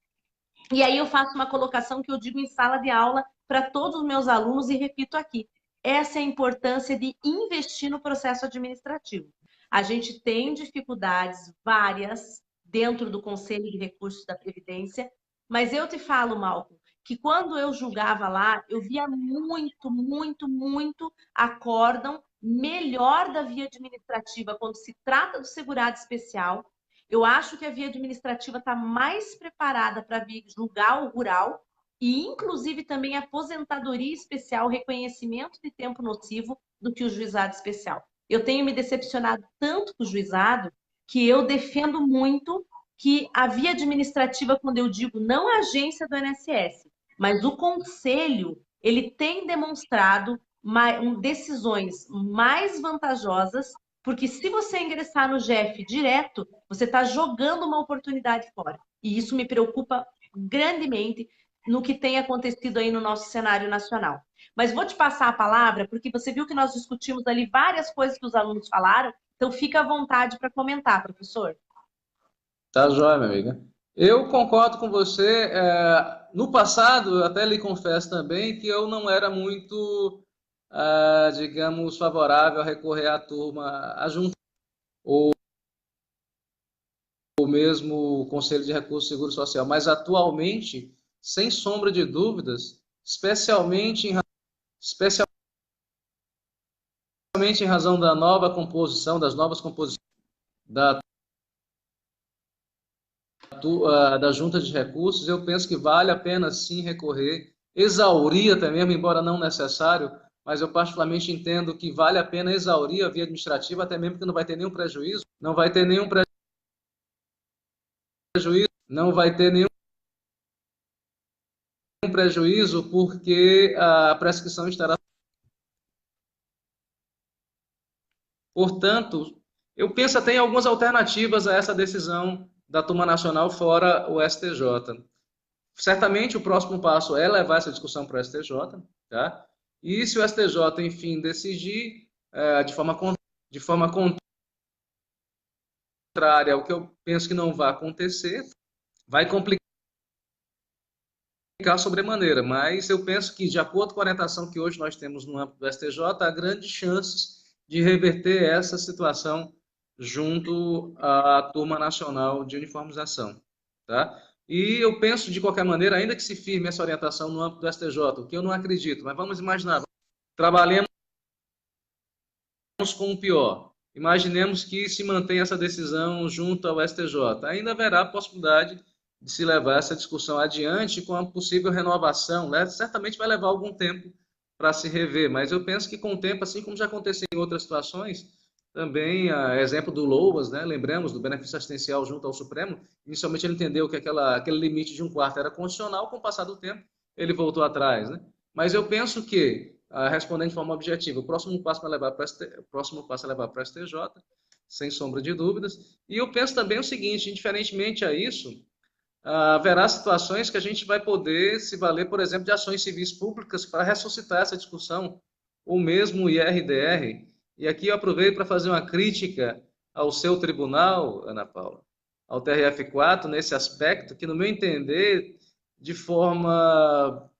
E aí eu faço uma colocação que eu digo em sala de aula para todos os meus alunos e repito aqui. Essa é a importância de investir no processo administrativo. A gente tem dificuldades várias dentro do Conselho de Recursos da Previdência, mas eu te falo, Malcolm, que quando eu julgava lá, eu via muito, muito, muito acórdão melhor da via administrativa quando se trata do segurado especial. Eu acho que a via administrativa está mais preparada para julgar o rural e, inclusive, também a aposentadoria especial, reconhecimento de tempo nocivo, do que o juizado especial. Eu tenho me decepcionado tanto com o juizado que eu defendo muito que a via administrativa, quando eu digo não a agência do INSS, mas o conselho, ele tem demonstrado decisões mais vantajosas, porque se você ingressar no GEF direto, você está jogando uma oportunidade fora. E isso me preocupa grandemente no que tem acontecido aí no nosso cenário nacional. Mas vou te passar a palavra, porque você viu que nós discutimos ali várias coisas que os alunos falaram, então fica à vontade para comentar, professor. Tá joia, minha amiga. Eu concordo com você. No passado, eu até lhe confesso também que eu não era muito, digamos, favorável a recorrer à turma, à junta, ou mesmo o Conselho de Recursos do Seguro Social. Mas atualmente, sem sombra de dúvidas, especialmente em razão da nova composição, das novas composições da da Junta de Recursos, eu penso que vale a pena sim recorrer, exaurir até mesmo, embora não necessário, mas eu particularmente entendo que vale a pena exaurir a via administrativa, até mesmo que não vai ter nenhum prejuízo, não vai ter nenhum prejuízo, não vai ter nenhum prejuízo, porque a prescrição estará. Portanto, eu penso até em algumas alternativas a essa decisão da turma nacional fora o STJ. Certamente o próximo passo é levar essa discussão para o STJ, tá? E se o STJ, enfim, decidir de forma contrária ao que eu penso que não vai acontecer, vai complicar sobremaneira, mas eu penso que, de acordo com a orientação que hoje nós temos no âmbito do STJ, há grandes chances de reverter essa situação junto à turma nacional de uniformização, tá? E eu penso, de qualquer maneira, ainda que se firme essa orientação no âmbito do STJ, o que eu não acredito, mas vamos imaginar, trabalhemos com o pior. Imaginemos que se mantém essa decisão junto ao STJ. Ainda haverá a possibilidade de se levar essa discussão adiante com a possível renovação, né? Certamente vai levar algum tempo para se rever, mas eu penso que com o tempo, assim como já aconteceu em outras situações, também, exemplo do Louvas, né? Lembramos do benefício assistencial junto ao Supremo, inicialmente ele entendeu que aquele limite de 1/4 era constitucional, com o passar do tempo ele voltou atrás, né? Mas eu penso que, respondendo de forma objetiva, o próximo passo é levar para o STJ, sem sombra de dúvidas, e eu penso também o seguinte, indiferentemente a isso, haverá situações que a gente vai poder se valer, por exemplo, de ações civis públicas para ressuscitar essa discussão, ou mesmo o IRDR. E aqui eu aproveito para fazer uma crítica ao seu tribunal, Ana Paula, ao TRF4, nesse aspecto, que, no meu entender, de forma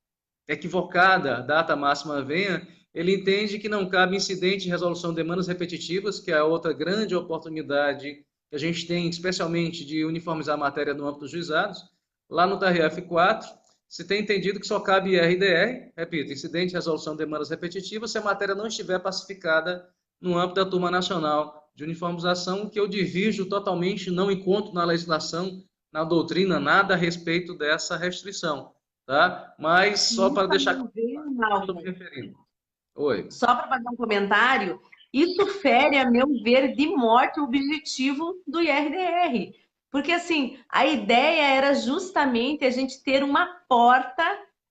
equivocada, data máxima venha, ele entende que não cabe incidente de resolução de demandas repetitivas, que é a outra grande oportunidade que a gente tem, especialmente de uniformizar a matéria no âmbito dos juizados. Lá no TRF4, se tem entendido que só cabe IRDR, repito, incidente de resolução de demandas repetitivas, se a matéria não estiver pacificada no âmbito da turma nacional de uniformização, que eu divirjo totalmente, não encontro na legislação, na doutrina, nada a respeito dessa restrição. Tá? Mas só para deixar claro, estou me referindo. Oi. Só para fazer um comentário, isso fere, a meu ver, de morte o objetivo do IRDR. Porque, assim, a ideia era justamente a gente ter uma porta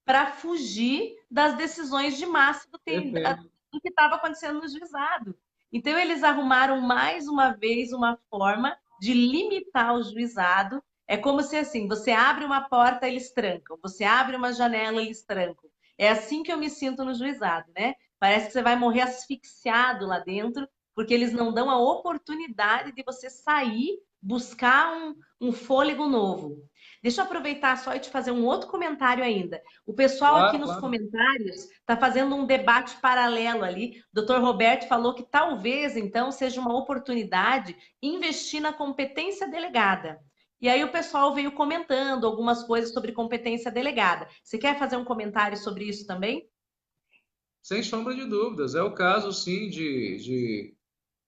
para fugir das decisões de massa do que estava acontecendo no juizado. Então, eles arrumaram mais uma vez uma forma de limitar o juizado. É como se, assim, você abre uma porta, eles trancam. Você abre uma janela, eles trancam. É assim que eu me sinto no juizado, né? Parece que você vai morrer asfixiado lá dentro, porque eles não dão a oportunidade de você sair, buscar um fôlego novo. Deixa eu aproveitar só e te fazer um outro comentário ainda. O pessoal aqui nos comentários está fazendo um debate paralelo ali. O doutor Roberto falou que talvez, então, seja uma oportunidade investir na competência delegada. E aí o pessoal veio comentando algumas coisas sobre competência delegada. Você quer fazer um comentário sobre isso também? Sem sombra de dúvidas. É o caso, sim, de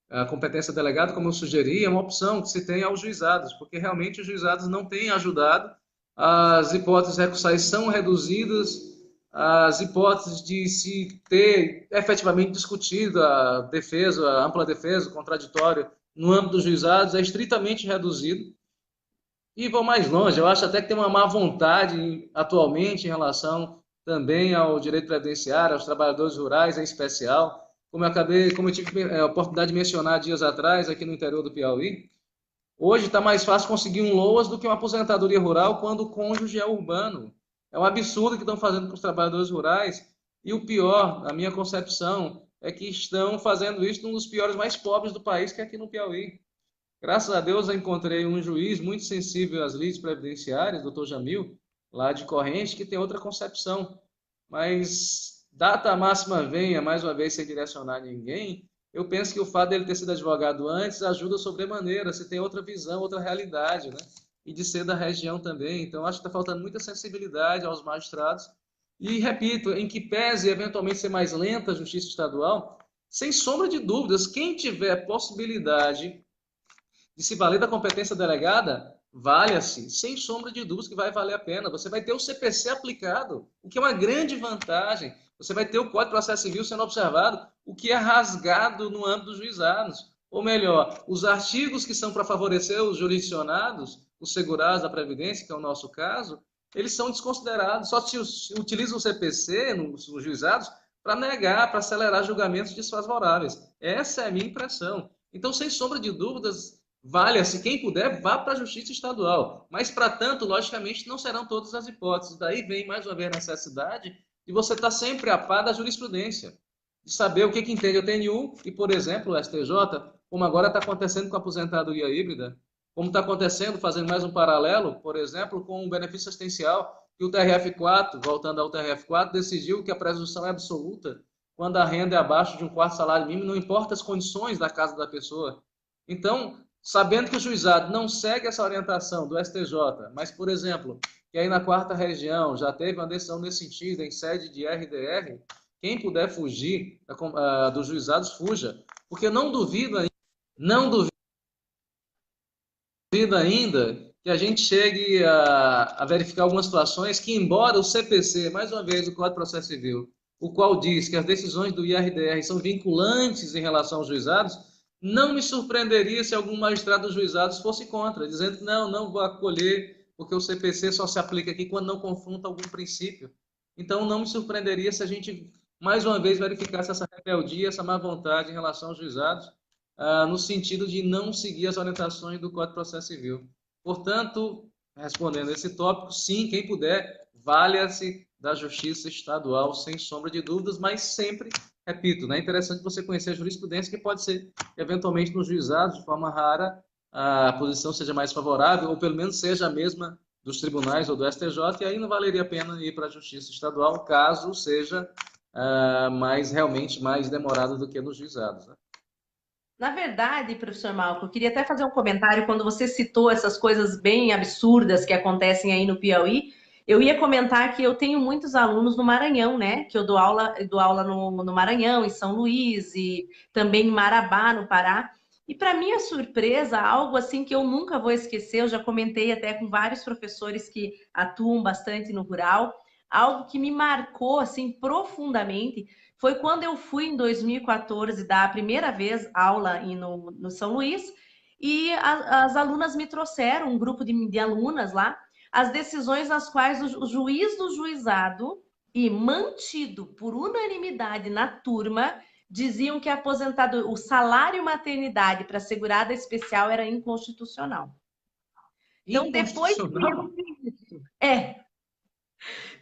a competência delegada, como eu sugeri, é uma opção que se tem aos juizados, porque realmente os juizados não têm ajudado, as hipóteses recursais são reduzidas, as hipóteses de se ter efetivamente discutido a defesa, a ampla defesa, o contraditório, no âmbito dos juizados, é estritamente reduzido. E vou mais longe, eu acho até que tem uma má vontade atualmente em relação também ao direito previdenciário, aos trabalhadores rurais em especial, como eu tive a oportunidade de mencionar dias atrás aqui no interior do Piauí. Hoje está mais fácil conseguir um LOAS do que uma aposentadoria rural quando o cônjuge é urbano. É um absurdo que estão fazendo com os trabalhadores rurais. E o pior, na minha concepção, é que estão fazendo isso num dos piores mais pobres do país, que é aqui no Piauí. Graças a Deus eu encontrei um juiz muito sensível às leis previdenciárias, doutor Jamil, lá de Corrente, que tem outra concepção. Mas, data máxima venha, mais uma vez, sem direcionar ninguém, eu penso que o fato dele ter sido advogado antes ajuda sobremaneira, se tem outra visão, outra realidade, né? E de ser da região também. Então, acho que está faltando muita sensibilidade aos magistrados. E, repito, em que pese eventualmente ser mais lenta a justiça estadual, sem sombra de dúvidas, quem tiver possibilidade de se valer da competência delegada, valha-se, sem sombra de dúvidas que vai valer a pena. Você vai ter o CPC aplicado, o que é uma grande vantagem. Você vai ter o Código de Processo Civil sendo observado, o que é rasgado no âmbito dos juizados. Ou melhor, os artigos que são para favorecer os jurisdicionados, os segurados da Previdência, que é o nosso caso, eles são desconsiderados. Só se utilizam o CPC nos juizados para negar, para acelerar julgamentos desfavoráveis. Essa é a minha impressão. Então, sem sombra de dúvidas, valha-se, quem puder, vá para a Justiça Estadual. Mas, para tanto, logicamente, não serão todas as hipóteses. Daí vem, mais uma vez, a necessidade de você estar sempre a par da jurisprudência, de saber o que entende o TNU e, por exemplo, o STJ, como agora está acontecendo com a aposentadoria híbrida, como está acontecendo, fazendo mais um paralelo, por exemplo, com o benefício assistencial, que o TRF4, voltando ao TRF4, decidiu que a presunção é absoluta quando a renda é abaixo de um quarto salário mínimo, não importa as condições da casa da pessoa. Então, sabendo que o juizado não segue essa orientação do STJ, mas, por exemplo, que aí na quarta região já teve uma decisão nesse sentido, em sede de RDR, quem puder fugir dos juizados, fuja. Porque não duvido ainda que a gente chegue a verificar algumas situações que, embora o CPC, mais uma vez, o Código de Processo Civil, o qual diz que as decisões do IRDR são vinculantes em relação aos juizados, não me surpreenderia se algum magistrado dos juizados fosse contra, dizendo que não vou acolher, porque o CPC só se aplica aqui quando não confronta algum princípio. Então, não me surpreenderia se a gente, mais uma vez, verificasse essa rebeldia, essa má vontade em relação aos juizados, no sentido de não seguir as orientações do Código de Processo Civil. Portanto, respondendo esse tópico, sim, quem puder, valha-se da Justiça Estadual, sem sombra de dúvidas, mas sempre, repito, né, é interessante você conhecer a jurisprudência, que pode ser, eventualmente, nos juizados, de forma rara, a posição seja mais favorável, ou pelo menos seja a mesma dos tribunais ou do STJ, e aí não valeria a pena ir para a Justiça Estadual, caso seja realmente mais demorado do que nos juizados, né? Na verdade, professor Malco, eu queria até fazer um comentário quando você citou essas coisas bem absurdas que acontecem aí no Piauí. Eu ia comentar que eu tenho muitos alunos no Maranhão, né? Que eu dou aula no Maranhão, em São Luís e também em Marabá, no Pará. E para minha surpresa, algo assim que eu nunca vou esquecer, eu já comentei até com vários professores que atuam bastante no rural, algo que me marcou assim profundamente foi quando eu fui em 2014 dar a primeira vez aula no São Luís e as alunas me trouxeram, um grupo de alunas lá, as decisões nas quais o juiz do juizado e mantido por unanimidade na turma diziam que o salário maternidade para segurada especial era inconstitucional. Então, Inconstitucional?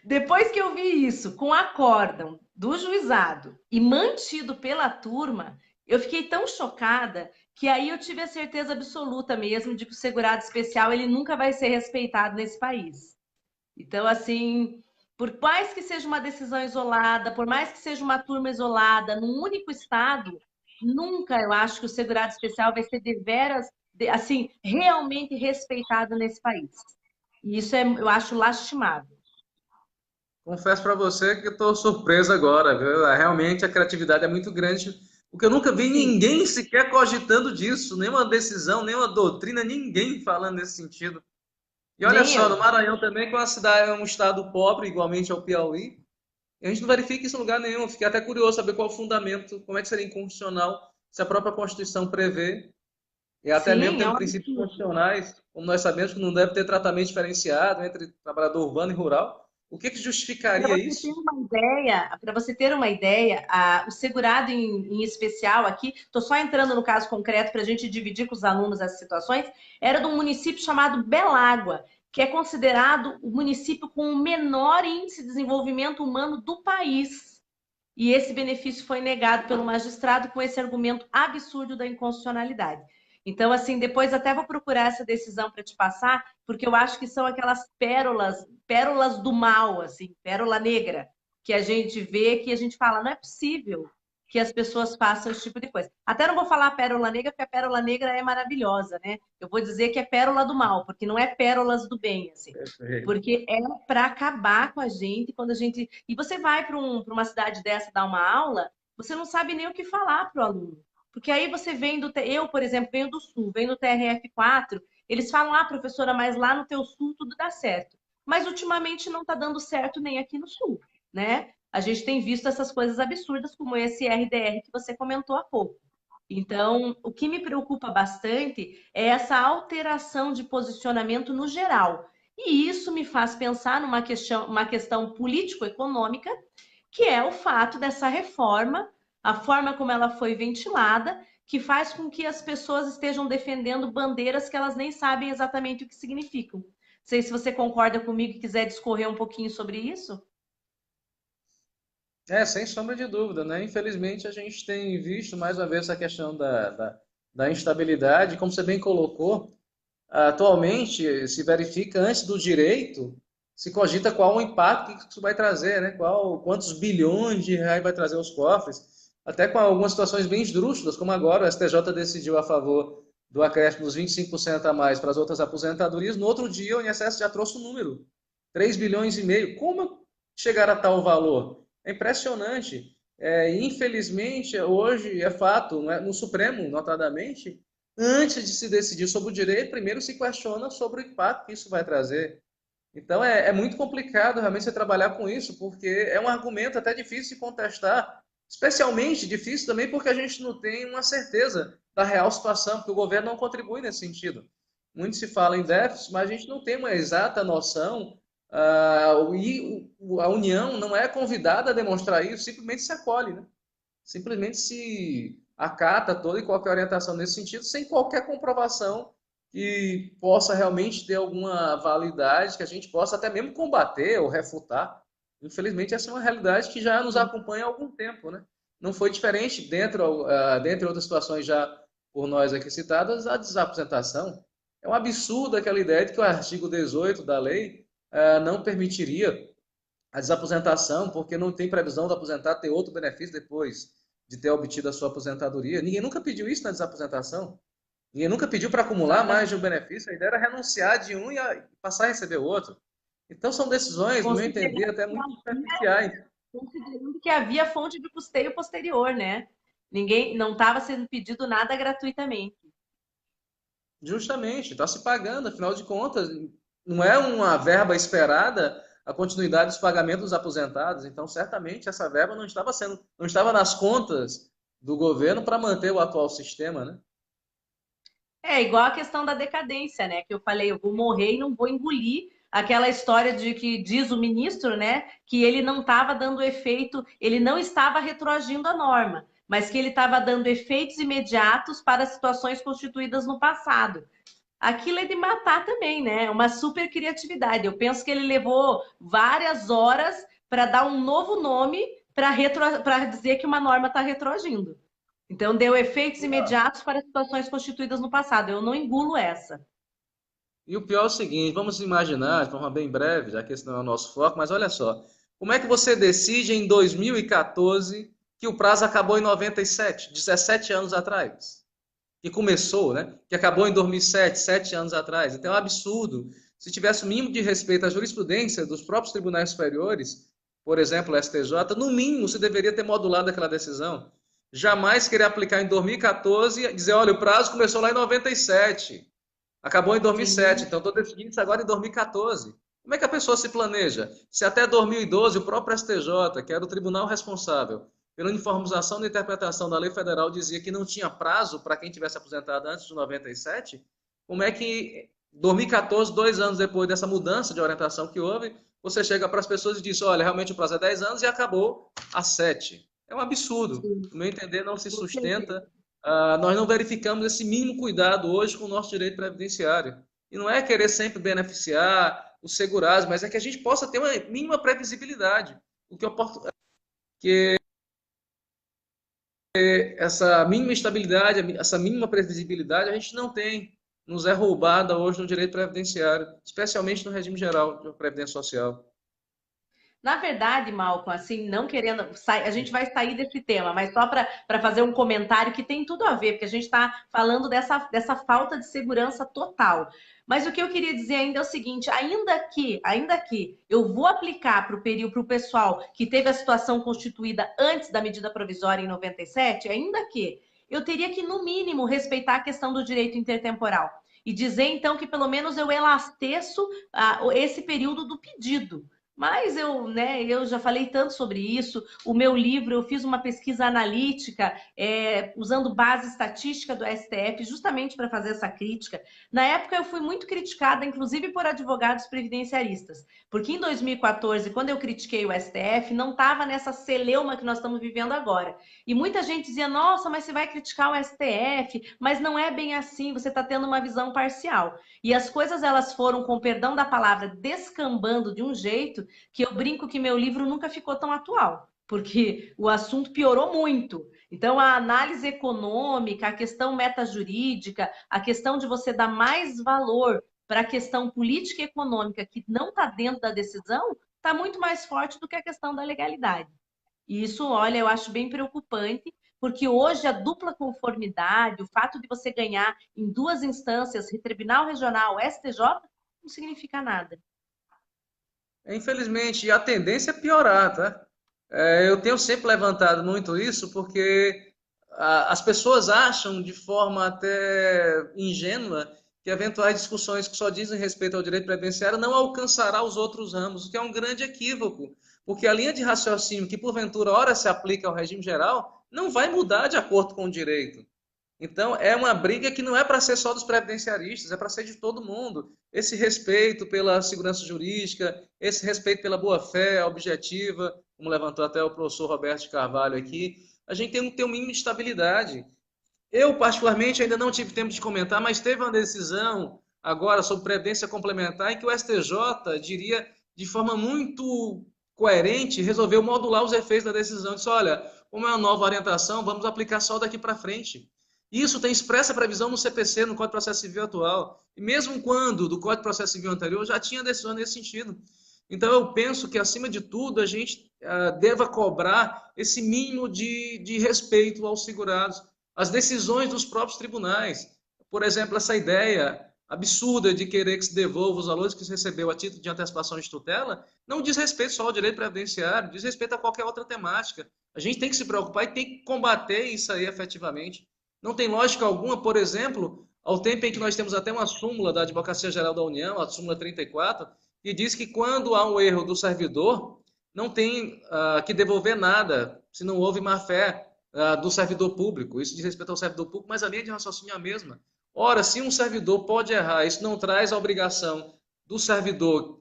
depois que eu vi isso com acórdão do juizado e mantido pela turma, eu fiquei tão chocada que aí eu tive a certeza absoluta mesmo de que o segurado especial ele nunca vai ser respeitado nesse país. Então, assim, por mais que seja uma decisão isolada, por mais que seja uma turma isolada, num único estado, nunca eu acho que o segurado especial vai ser deveras, assim, realmente respeitado nesse país. E isso eu acho lastimável. Confesso para você que estou surpreso agora, viu? Realmente a criatividade é muito grande, porque eu nunca vi Sim. ninguém sequer cogitando disso, nenhuma decisão, nenhuma doutrina, ninguém falando nesse sentido. E olha Nem só, no eu. Maranhão também, que é uma cidade, é um estado pobre, igualmente ao Piauí, e a gente não verifica isso em lugar nenhum. Eu fiquei até curioso saber qual é o fundamento, como é que seria inconstitucional, se a própria Constituição prevê, e até mesmo Sim, é tendo um princípios absurdo. constitucionais, como nós sabemos que não deve ter tratamento diferenciado entre trabalhador urbano e rural. O que que Para justificaria você ter isso? uma ideia, o segurado em especial aqui, estou só entrando no caso concreto para a gente dividir com os alunos as situações, era de um município chamado Belágua, que é considerado o município com o menor índice de desenvolvimento humano do país. E esse benefício foi negado pelo magistrado com esse argumento absurdo da inconstitucionalidade. Então, assim, depois até vou procurar essa decisão para te passar, porque eu acho que são aquelas pérolas do mal, assim, pérola negra, que a gente vê, que a gente fala, não é possível que as pessoas façam esse tipo de coisa. Até não vou falar pérola negra, porque a pérola negra é maravilhosa, né? Eu vou dizer que é pérola do mal, porque não é pérolas do bem, assim. Perfeito. Porque é para acabar com a gente quando a gente. E você vai uma cidade dessa dar uma aula, você não sabe nem o que falar para o aluno. Porque aí você vem eu, por exemplo, venho do Sul, venho do TRF4, eles falam, professora, mas lá no teu Sul tudo dá certo. Mas ultimamente não está dando certo nem aqui no Sul, né? A gente tem visto essas coisas absurdas, como esse RDR que você comentou há pouco. Então, o que me preocupa bastante é essa alteração de posicionamento no geral. E isso me faz pensar uma questão político-econômica, que é o fato dessa reforma, a forma como ela foi ventilada, que faz com que as pessoas estejam defendendo bandeiras que elas nem sabem exatamente o que significam. Não sei se você concorda comigo e quiser discorrer um pouquinho sobre isso. Sem sombra de dúvida, né? Infelizmente, a gente tem visto mais uma vez essa questão da instabilidade, como você bem colocou, atualmente se verifica antes do direito, se cogita qual o impacto que isso vai trazer, né? Quantos bilhões de reais vai trazer aos cofres, até com algumas situações bem esdrúxulas, como agora o STJ decidiu a favor do acréscimo dos 25% a mais para as outras aposentadorias, no outro dia o INSS já trouxe um número, 3,5 bilhões. Como chegar a tal valor? É impressionante. Infelizmente, hoje é fato, né? No Supremo, notadamente, antes de se decidir sobre o direito, primeiro se questiona sobre o impacto que isso vai trazer. Então é muito complicado realmente você trabalhar com isso, porque é um argumento até difícil de contestar, especialmente difícil também porque a gente não tem uma certeza da real situação, porque o governo não contribui nesse sentido. Muito se fala em déficit, mas a gente não tem uma exata noção, e a União não é convidada a demonstrar isso, simplesmente se acolhe, né? Simplesmente se acata toda e qualquer orientação nesse sentido, sem qualquer comprovação que possa realmente ter alguma validade, que a gente possa até mesmo combater ou refutar. Infelizmente, essa é uma realidade que já nos acompanha há algum tempo, né? Não foi diferente dentre outras situações já por nós aqui citadas, a desaposentação. É um absurdo aquela ideia de que o artigo 18 da lei não permitiria a desaposentação, porque não tem previsão do aposentado ter outro benefício depois de ter obtido a sua aposentadoria. Ninguém nunca pediu isso na desaposentação. Ninguém nunca pediu para acumular mais de um benefício. A ideia era renunciar de um e passar a receber o outro. Então são decisões, no meu entender, até muito superficiais. Considerando que havia fonte de custeio posterior, né? Ninguém não estava sendo pedido nada gratuitamente. Justamente, está se pagando, afinal de contas, não é uma verba esperada a continuidade dos pagamentos dos aposentados. Então, certamente essa verba não estava nas contas do governo para manter o atual sistema, né? É igual a questão da decadência, né? Que eu falei, eu vou morrer e não vou engolir aquela história de que diz o ministro, né? Que ele não estava dando efeito, ele não estava retroagindo a norma, mas que ele estava dando efeitos imediatos para situações constituídas no passado. Aquilo é de matar também, né? Uma super criatividade. Eu penso que ele levou várias horas para dar um novo nome para dizer que uma norma está retroagindo. Então, deu efeitos imediatos para situações constituídas no passado. Eu não engulo essa. E o pior é o seguinte, vamos imaginar, de forma bem breve, já que esse não é o nosso foco, mas olha só, como é que você decide em 2014 que o prazo acabou em 97, 17 anos atrás? Que começou, né? Que acabou em 2007, 7 anos atrás. Então é um absurdo. Se tivesse o mínimo de respeito à jurisprudência dos próprios tribunais superiores, por exemplo, o STJ, no mínimo se deveria ter modulado aquela decisão. Jamais querer aplicar em 2014 e dizer, olha, o prazo começou lá em 97. Acabou em 2007, Sim. então estou decidindo isso agora em 2014. Como é que a pessoa se planeja? Se até 2012 o próprio STJ, que era o tribunal responsável pela uniformização da interpretação da lei federal, dizia que não tinha prazo para quem tivesse aposentado antes de 97, como é que 2014, 2 anos depois dessa mudança de orientação que houve, você chega para as pessoas e diz, olha, realmente o prazo é 10 anos e acabou a 7. É um absurdo. Sim, No meu entender, não se com certeza. sustenta. Nós não verificamos esse mínimo cuidado hoje com o nosso direito previdenciário. E não é querer sempre beneficiar os segurados, mas é que a gente possa ter uma mínima previsibilidade. O que, que essa mínima estabilidade, essa mínima previsibilidade, a gente não tem. Nos é roubada hoje no direito previdenciário, especialmente no regime geral de previdência social. Na verdade, Malcolm, assim, não querendo. A gente vai sair desse tema, mas só para fazer um comentário que tem tudo a ver, porque a gente está falando dessa falta de segurança total. Mas o que eu queria dizer ainda é o seguinte: ainda que eu vou aplicar para o período, para o pessoal que teve a situação constituída antes da medida provisória em 97, ainda que eu teria que, no mínimo, respeitar a questão do direito intertemporal. E dizer, então, que pelo menos eu elasteço esse período do pedido. Mas eu, né, eu já falei tanto sobre isso. O meu livro, eu fiz uma pesquisa analítica, usando base estatística do STF, justamente para fazer essa crítica. Na época, eu fui muito criticada, inclusive por advogados previdenciaristas, porque em 2014, quando eu critiquei o STF, não estava nessa celeuma que nós estamos vivendo agora. E muita gente dizia: nossa, mas você vai criticar o STF, mas não é bem assim, você está tendo uma visão parcial. E as coisas, elas foram, com perdão da palavra, descambando de um jeito que eu brinco que meu livro nunca ficou tão atual, porque o assunto piorou muito. Então, a análise econômica, a questão metajurídica, a questão de você dar mais valor para a questão política e econômica que não está dentro da decisão, está muito mais forte do que a questão da legalidade. E isso, olha, eu acho bem preocupante, porque hoje a dupla conformidade, o fato de você ganhar em duas instâncias, Tribunal Regional, STJ, não significa nada. Infelizmente, a tendência é piorar, tá? Eu tenho sempre levantado muito isso porque as pessoas acham de forma até ingênua que eventuais discussões que só dizem respeito ao direito previdenciário não alcançará os outros ramos, o que é um grande equívoco, porque a linha de raciocínio que porventura ora se aplica ao regime geral não vai mudar de acordo com o direito. Então, é uma briga que não é para ser só dos previdenciaristas, é para ser de todo mundo. Esse respeito pela segurança jurídica, esse respeito pela boa-fé objetiva, como levantou até o professor Roberto de Carvalho aqui, a gente tem que ter um mínimo de estabilidade. Eu, particularmente, ainda não tive tempo de comentar, mas teve uma decisão agora sobre previdência complementar em que o STJ diria de forma muito coerente, resolveu modular os efeitos da decisão. Disse: olha, como é uma nova orientação, vamos aplicar só daqui para frente. Isso tem expressa previsão no CPC, no Código de Processo Civil atual. E mesmo quando do Código de Processo Civil anterior já tinha decisão nesse sentido. Então, eu penso que, acima de tudo, a gente deva cobrar esse mínimo de respeito aos segurados, as decisões dos próprios tribunais. Por exemplo, essa ideia absurda de querer que se devolva os valores que se recebeu a título de antecipação de tutela, não diz respeito só ao direito previdenciário, diz respeito a qualquer outra temática. A gente tem que se preocupar e tem que combater isso aí efetivamente. Não tem lógica alguma, por exemplo, ao tempo em que nós temos até uma súmula da Advocacia Geral da União, a súmula 34, que diz que quando há um erro do servidor, não tem que devolver nada, se não houve má-fé do servidor público. Isso diz respeito ao servidor público, mas a linha de raciocínio é a mesma. Ora, se um servidor pode errar, isso não traz a obrigação do servidor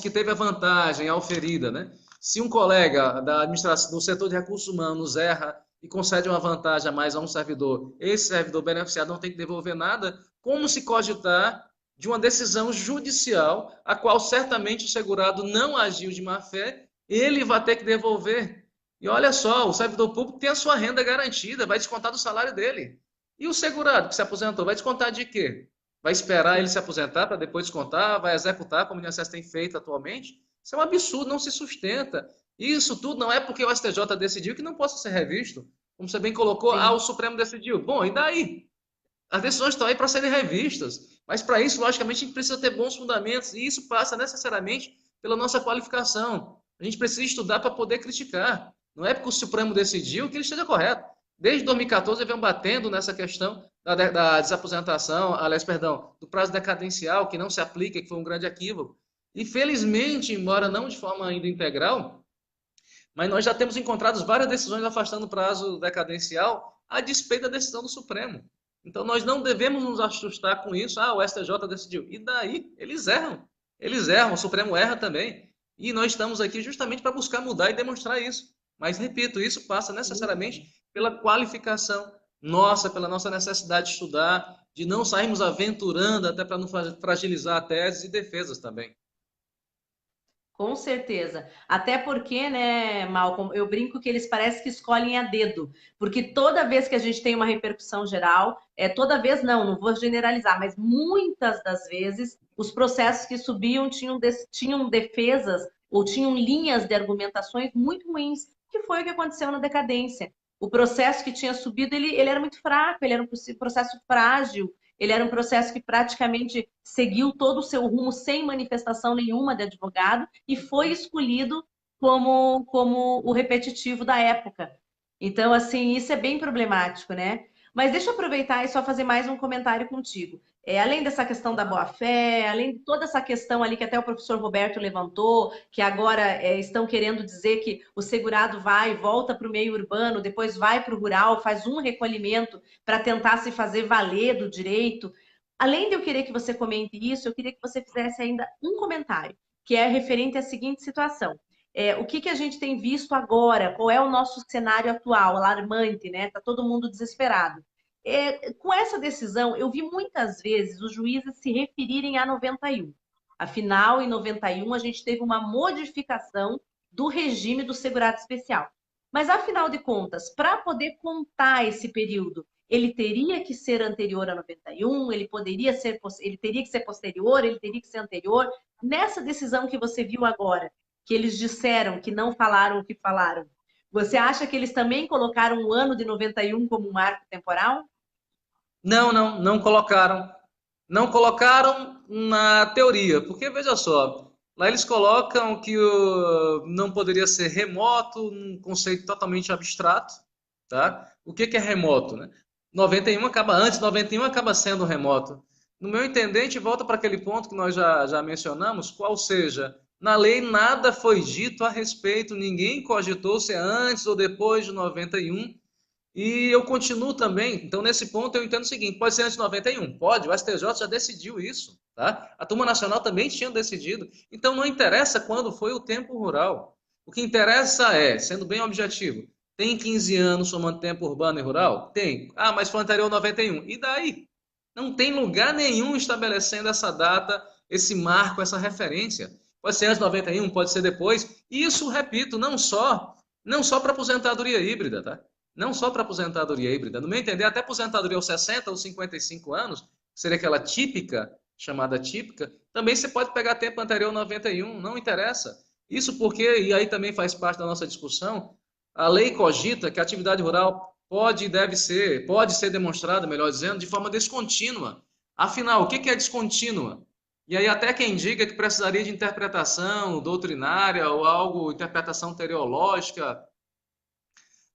que teve a vantagem auferida, né? Se um colega da administração, do setor de recursos humanos erra e concede uma vantagem a mais a um servidor, esse servidor beneficiado não tem que devolver nada, como se cogitar de uma decisão judicial, a qual certamente o segurado não agiu de má fé, ele vai ter que devolver. E olha só, o servidor público tem a sua renda garantida, vai descontar do salário dele. E o segurado que se aposentou, vai descontar de quê? Vai esperar ele se aposentar para depois descontar? Vai executar, como o INSS tem feito atualmente? Isso é um absurdo, não se sustenta. Isso tudo não é porque o STJ decidiu que não possa ser revisto. Como você bem colocou, o Sim. Supremo decidiu. Bom, e daí? As decisões estão aí para serem revistas. Mas para isso, logicamente, a gente precisa ter bons fundamentos. E isso passa necessariamente pela nossa qualificação. A gente precisa estudar para poder criticar. Não é porque o Supremo decidiu que ele esteja correto. Desde 2014, ele vem batendo nessa questão da desaposentação, aliás, perdão, do prazo decadencial, que não se aplica, que foi um grande equívoco. E, felizmente, embora não de forma ainda integral, mas nós já temos encontrado várias decisões afastando o prazo decadencial a despeito da decisão do Supremo. Então, nós não devemos nos assustar com isso. O STJ decidiu. E daí? Eles erram. Eles erram, o Supremo erra também. E nós estamos aqui justamente para buscar mudar e demonstrar isso. Mas, repito, isso passa necessariamente pela qualificação nossa, pela nossa necessidade de estudar, de não sairmos aventurando até para não fragilizar teses e defesas também. Com certeza. Até porque, né, Malcolm, eu brinco que eles parecem que escolhem a dedo, porque toda vez que a gente tem uma repercussão geral, toda vez não vou generalizar, mas muitas das vezes os processos que subiam tinham defesas ou tinham linhas de argumentações muito ruins, que foi o que aconteceu na decadência. O processo que tinha subido, ele era muito fraco, ele era um processo frágil, ele era um processo que praticamente seguiu todo o seu rumo sem manifestação nenhuma de advogado e foi escolhido como o repetitivo da época. Então, assim, isso é bem problemático, né? Mas deixa eu aproveitar e só fazer mais um comentário contigo. Além dessa questão da boa-fé, além de toda essa questão ali que até o professor Roberto levantou, que agora estão querendo dizer que o segurado vai e volta para o meio urbano, depois vai para o rural, faz um recolhimento para tentar se fazer valer do direito. Além de eu querer que você comente isso, eu queria que você fizesse ainda um comentário, que é referente à seguinte situação. O que a gente tem visto agora? Qual é o nosso cenário atual? Alarmante, né? Está todo mundo desesperado. Com essa decisão, eu vi muitas vezes os juízes se referirem a 91. Afinal, em 91, a gente teve uma modificação do regime do segurado especial. Mas, afinal de contas, para poder contar esse período, ele teria que ser anterior a 91, ele teria que ser posterior, ele teria que ser anterior. Nessa decisão que você viu agora, que eles disseram que não falaram o que falaram, você acha que eles também colocaram o ano de 91 como um marco temporal? Não colocaram. Não colocaram na teoria, porque veja só, lá eles colocam que não poderia ser remoto, um conceito totalmente abstrato, tá? O que é remoto, né? 91 acaba antes, 91 acaba sendo remoto. No meu entender, a gente volta para aquele ponto que nós já mencionamos, qual seja, na lei nada foi dito a respeito, ninguém cogitou se é antes ou depois de 91. E eu continuo também, então nesse ponto eu entendo o seguinte, pode ser antes de 91, pode, o STJ já decidiu isso, tá? A Turma Nacional também tinha decidido, então não interessa quando foi o tempo rural, o que interessa é, sendo bem objetivo, tem 15 anos somando tempo urbano e rural? Tem. Ah, mas foi anterior a 91, e daí? Não tem lugar nenhum estabelecendo essa data, esse marco, essa referência. Pode ser antes de 91, pode ser depois, e isso, repito, não só para aposentadoria híbrida, tá? Não só para aposentadoria híbrida. No meu entender, até aposentadoria aos 60 ou 55 anos, que seria aquela típica, chamada típica, também você pode pegar tempo anterior ao 91, não interessa. Isso porque, e aí também faz parte da nossa discussão, a lei cogita que a atividade rural pode ser demonstrada, melhor dizendo, de forma descontínua. Afinal, o que é descontínua? E aí até quem diga que precisaria de interpretação doutrinária ou algo, interpretação teleológica,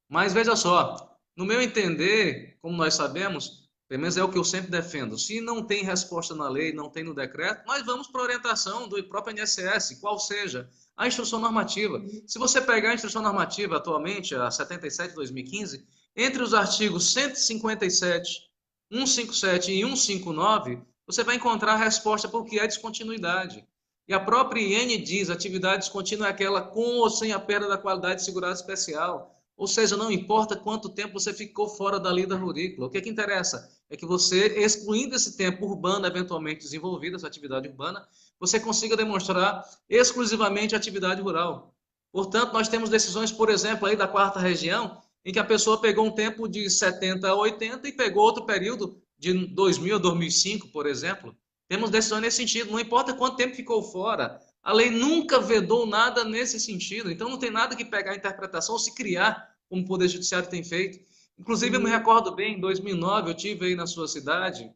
mas veja só, no meu entender, como nós sabemos, pelo menos é o que eu sempre defendo, se não tem resposta na lei, não tem no decreto, nós vamos para a orientação do próprio INSS, qual seja a instrução normativa. Se você pegar a instrução normativa atualmente, a 77 de 2015, entre os artigos 157, 157 e 159, você vai encontrar a resposta para o que é descontinuidade. E a própria IN diz, atividade descontínua é aquela com ou sem a perda da qualidade de segurado especial. Ou seja, não importa quanto tempo você ficou fora da lida rurícola. O que interessa é que você, excluindo esse tempo urbano eventualmente desenvolvido, essa atividade urbana, você consiga demonstrar exclusivamente a atividade rural. Portanto, nós temos decisões, por exemplo, aí da quarta região, em que a pessoa pegou um tempo de 70 a 80 e pegou outro período de 2000 a 2005, por exemplo. Temos decisões nesse sentido, não importa quanto tempo ficou fora, a lei nunca vedou nada nesse sentido, então não tem nada que pegar a interpretação ou se criar, como o Poder Judiciário tem feito. Inclusive, eu me recordo bem, em 2009, eu tive aí na sua cidade,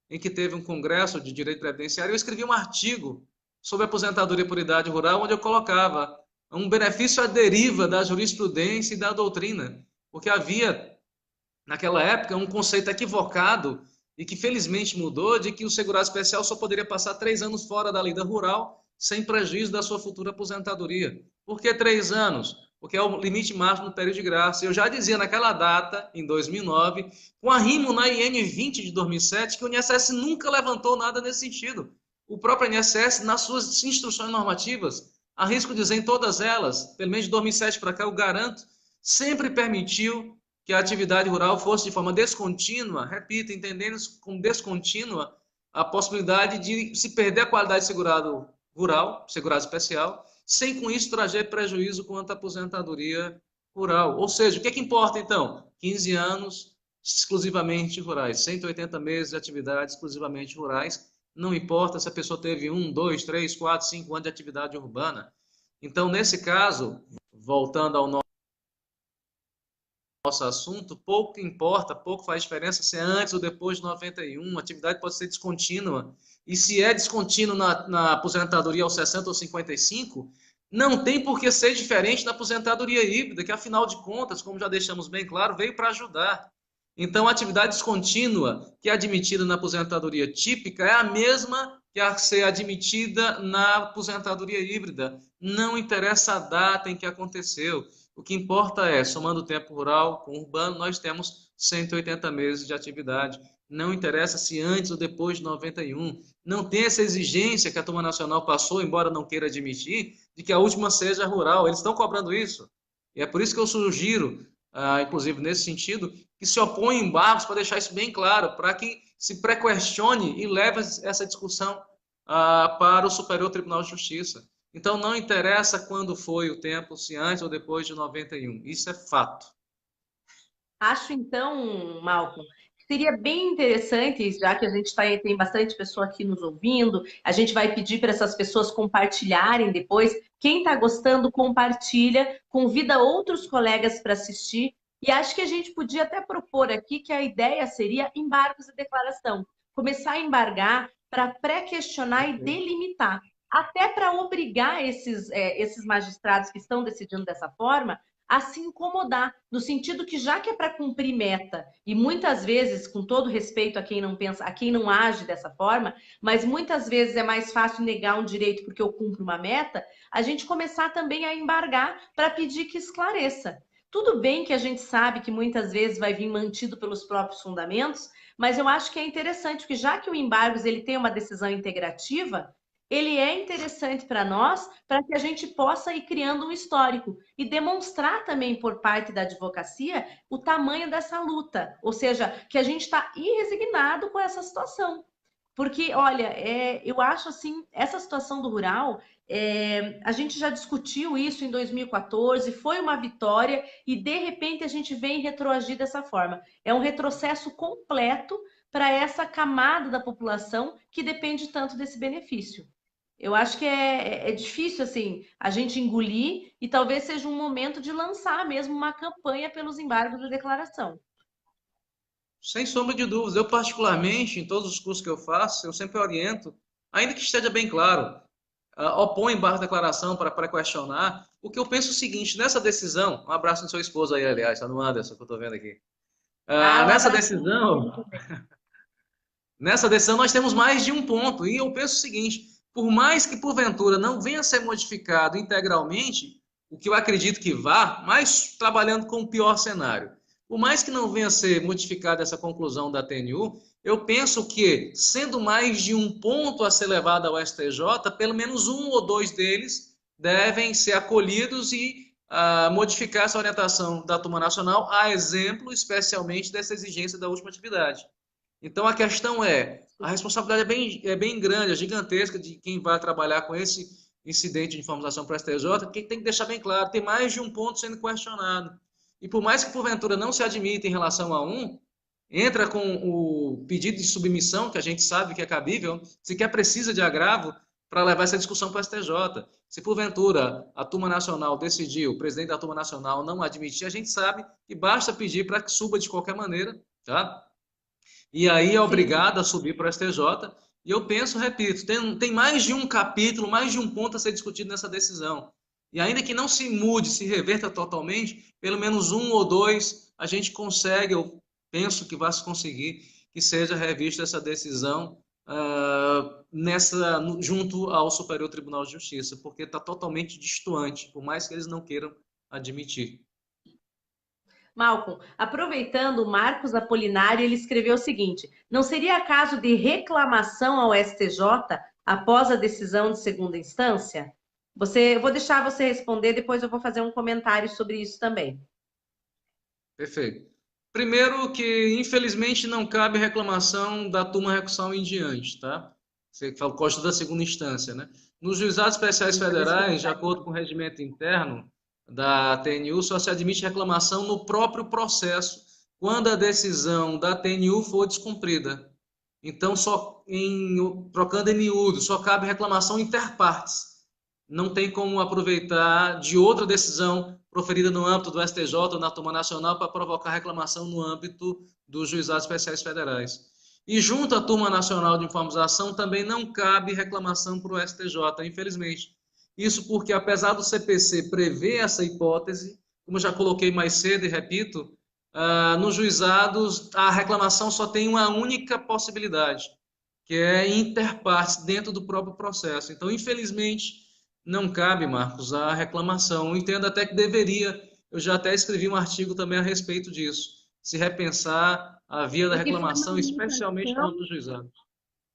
em que teve um congresso de direito previdenciário, eu escrevi um artigo sobre aposentadoria por idade rural, onde eu colocava um benefício à deriva da jurisprudência e da doutrina, porque havia, naquela época, um conceito equivocado e que felizmente mudou, de que o segurado especial só poderia passar 3 anos fora da lida rural sem prejuízo da sua futura aposentadoria. Por que 3 anos? Porque é o limite máximo do período de graça. Eu já dizia naquela data, em 2009, com arrimo na IN 20 de 2007, que o INSS nunca levantou nada nesse sentido. O próprio INSS, nas suas instruções normativas, arrisco dizer em todas elas, pelo menos de 2007 para cá, eu garanto, sempre permitiu que a atividade rural fosse de forma descontínua, repito, entendendo como descontínua a possibilidade de se perder a qualidade de segurado rural, segurado especial, sem com isso trazer prejuízo quanto à aposentadoria rural. Ou seja, o que importa então? 15 anos exclusivamente rurais, 180 meses de atividade exclusivamente rurais, não importa se a pessoa teve 1, 2, 3, 4, 5 anos de atividade urbana. Então, nesse caso, voltando ao nosso assunto, pouco importa, pouco faz diferença se é antes ou depois de 91, a atividade pode ser descontínua. E se é descontínuo na aposentadoria aos 60 ou 55, não tem por que ser diferente na aposentadoria híbrida, que afinal de contas, como já deixamos bem claro, veio para ajudar. Então, a atividade descontínua que é admitida na aposentadoria típica é a mesma que a ser admitida na aposentadoria híbrida. Não interessa a data em que aconteceu. O que importa é, somando o tempo rural com o urbano, nós temos 180 meses de atividade. Não interessa se antes ou depois de 91. Não tem essa exigência que a Turma Nacional passou, embora não queira admitir, de que a última seja rural. Eles estão cobrando isso. E é por isso que eu sugiro, inclusive nesse sentido, que se opõem embargos para deixar isso bem claro, para que se pré-questione e leve essa discussão para o Superior Tribunal de Justiça. Então, não interessa quando foi o tempo, se antes ou depois de 91. Isso é fato. Acho então, Malcolm, que seria bem interessante, já que a gente tem bastante pessoa aqui nos ouvindo, a gente vai pedir para essas pessoas compartilharem depois. Quem está gostando, compartilha, convida outros colegas para assistir. E acho que a gente podia até propor aqui que a ideia seria embargos e declaração. Começar a embargar para pré-questionar e delimitar. Até para obrigar esses magistrados que estão decidindo dessa forma a se incomodar, no sentido que já que é para cumprir meta, e muitas vezes, com todo respeito a quem não pensa, a quem não age dessa forma, mas muitas vezes é mais fácil negar um direito porque eu cumpro uma meta, a gente começar também a embargar para pedir que esclareça. Tudo bem que a gente sabe que muitas vezes vai vir mantido pelos próprios fundamentos, mas eu acho que é interessante, porque já que o embargos ele tem uma decisão integrativa, ele é interessante para nós, para que a gente possa ir criando um histórico e demonstrar também por parte da advocacia o tamanho dessa luta, ou seja, que a gente está irresignado com essa situação. Porque, olha, eu acho assim, essa situação do rural, a gente já discutiu isso em 2014, foi uma vitória e de repente a gente vem retroagir dessa forma. É um retrocesso completo para essa camada da população que depende tanto desse benefício. Eu acho que é difícil assim a gente engolir e talvez seja um momento de lançar mesmo uma campanha pelos embargos da declaração. Sem sombra de dúvidas. Eu, particularmente, em todos os cursos que eu faço, eu sempre oriento, ainda que esteja bem claro, opõe embargo de declaração para pré-questionar. O que eu penso é o seguinte, nessa decisão, um abraço no seu esposo aí, aliás, está no Anderson, que eu estou vendo aqui. Ah, um Nessa abraço. decisão, nessa decisão nós temos mais de um ponto, e eu penso o seguinte, por mais que porventura não venha a ser modificado integralmente, o que eu acredito que vá, mas trabalhando com o pior cenário, por mais que não venha a ser modificada essa conclusão da TNU, eu penso que, sendo mais de um ponto a ser levado ao STJ, pelo menos um ou dois deles devem ser acolhidos e modificar essa orientação da Turma Nacional, a exemplo, especialmente, dessa exigência da última atividade. Então, a questão é, a responsabilidade é bem grande, é gigantesca de quem vai trabalhar com esse incidente de informação para o STJ, que tem que deixar bem claro, tem mais de um ponto sendo questionado. E por mais que, porventura, não se admita em relação a um, entra com o pedido de submissão, que a gente sabe que é cabível, sequer precisa de agravo para levar essa discussão para o STJ. Se, porventura, a Turma Nacional decidiu, o presidente da Turma Nacional não admitir, a gente sabe que basta pedir para que suba de qualquer maneira, tá? E aí é obrigado a subir para o STJ. E eu penso, repito, tem mais de um capítulo, mais de um ponto a ser discutido nessa decisão. E ainda que não se mude, se reverta totalmente, pelo menos um ou dois a gente consegue, eu penso que vai se conseguir, que seja revista essa decisão junto ao Superior Tribunal de Justiça, porque está totalmente distoante, por mais que eles não queiram admitir. Malcolm, aproveitando o Marcos Apolinário, ele escreveu o seguinte: não seria caso de reclamação ao STJ após a decisão de segunda instância? Eu vou deixar você responder, depois eu vou fazer um comentário sobre isso também. Perfeito. Primeiro que, infelizmente, não cabe reclamação da turma recursal em diante, tá? Você fala Costa da segunda instância, né? Nos juizados especiais federais, de acordo com o regimento interno da TNU, só se admite reclamação no próprio processo, quando a decisão da TNU for descumprida. Então, trocando em miúdo, só cabe reclamação inter partes. Não tem como aproveitar de outra decisão proferida no âmbito do STJ ou na Turma Nacional para provocar reclamação no âmbito dos juizados especiais federais. E junto à Turma Nacional de Informação também não cabe reclamação para o STJ, infelizmente. Isso porque, apesar do CPC prever essa hipótese, como eu já coloquei mais cedo e repito, nos juizados, a reclamação só tem uma única possibilidade, que é interpartes dentro do próprio processo. Então, infelizmente, não cabe, Marcos, a reclamação. Eu entendo até que deveria. Eu já até escrevi um artigo também a respeito disso. Se repensar a via da Porque reclamação, especialmente no âmbito do juizado.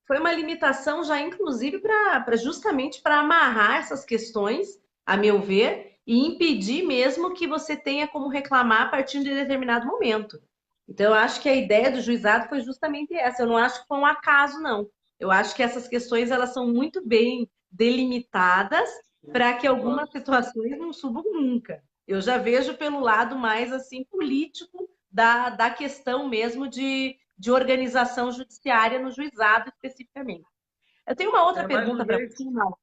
foi uma limitação já, inclusive, para justamente para amarrar essas questões, a meu ver, e impedir mesmo que você tenha como reclamar a partir de determinado momento. Então, eu acho que a ideia do juizado foi justamente essa. Eu não acho que foi um acaso, não. Eu acho que essas questões elas são muito bem delimitadas para que algumas situações não subam nunca. Eu já vejo pelo lado mais assim político da questão mesmo de organização judiciária no juizado especificamente. Eu tenho uma outra Mais uma pergunta para vez, você, Mal.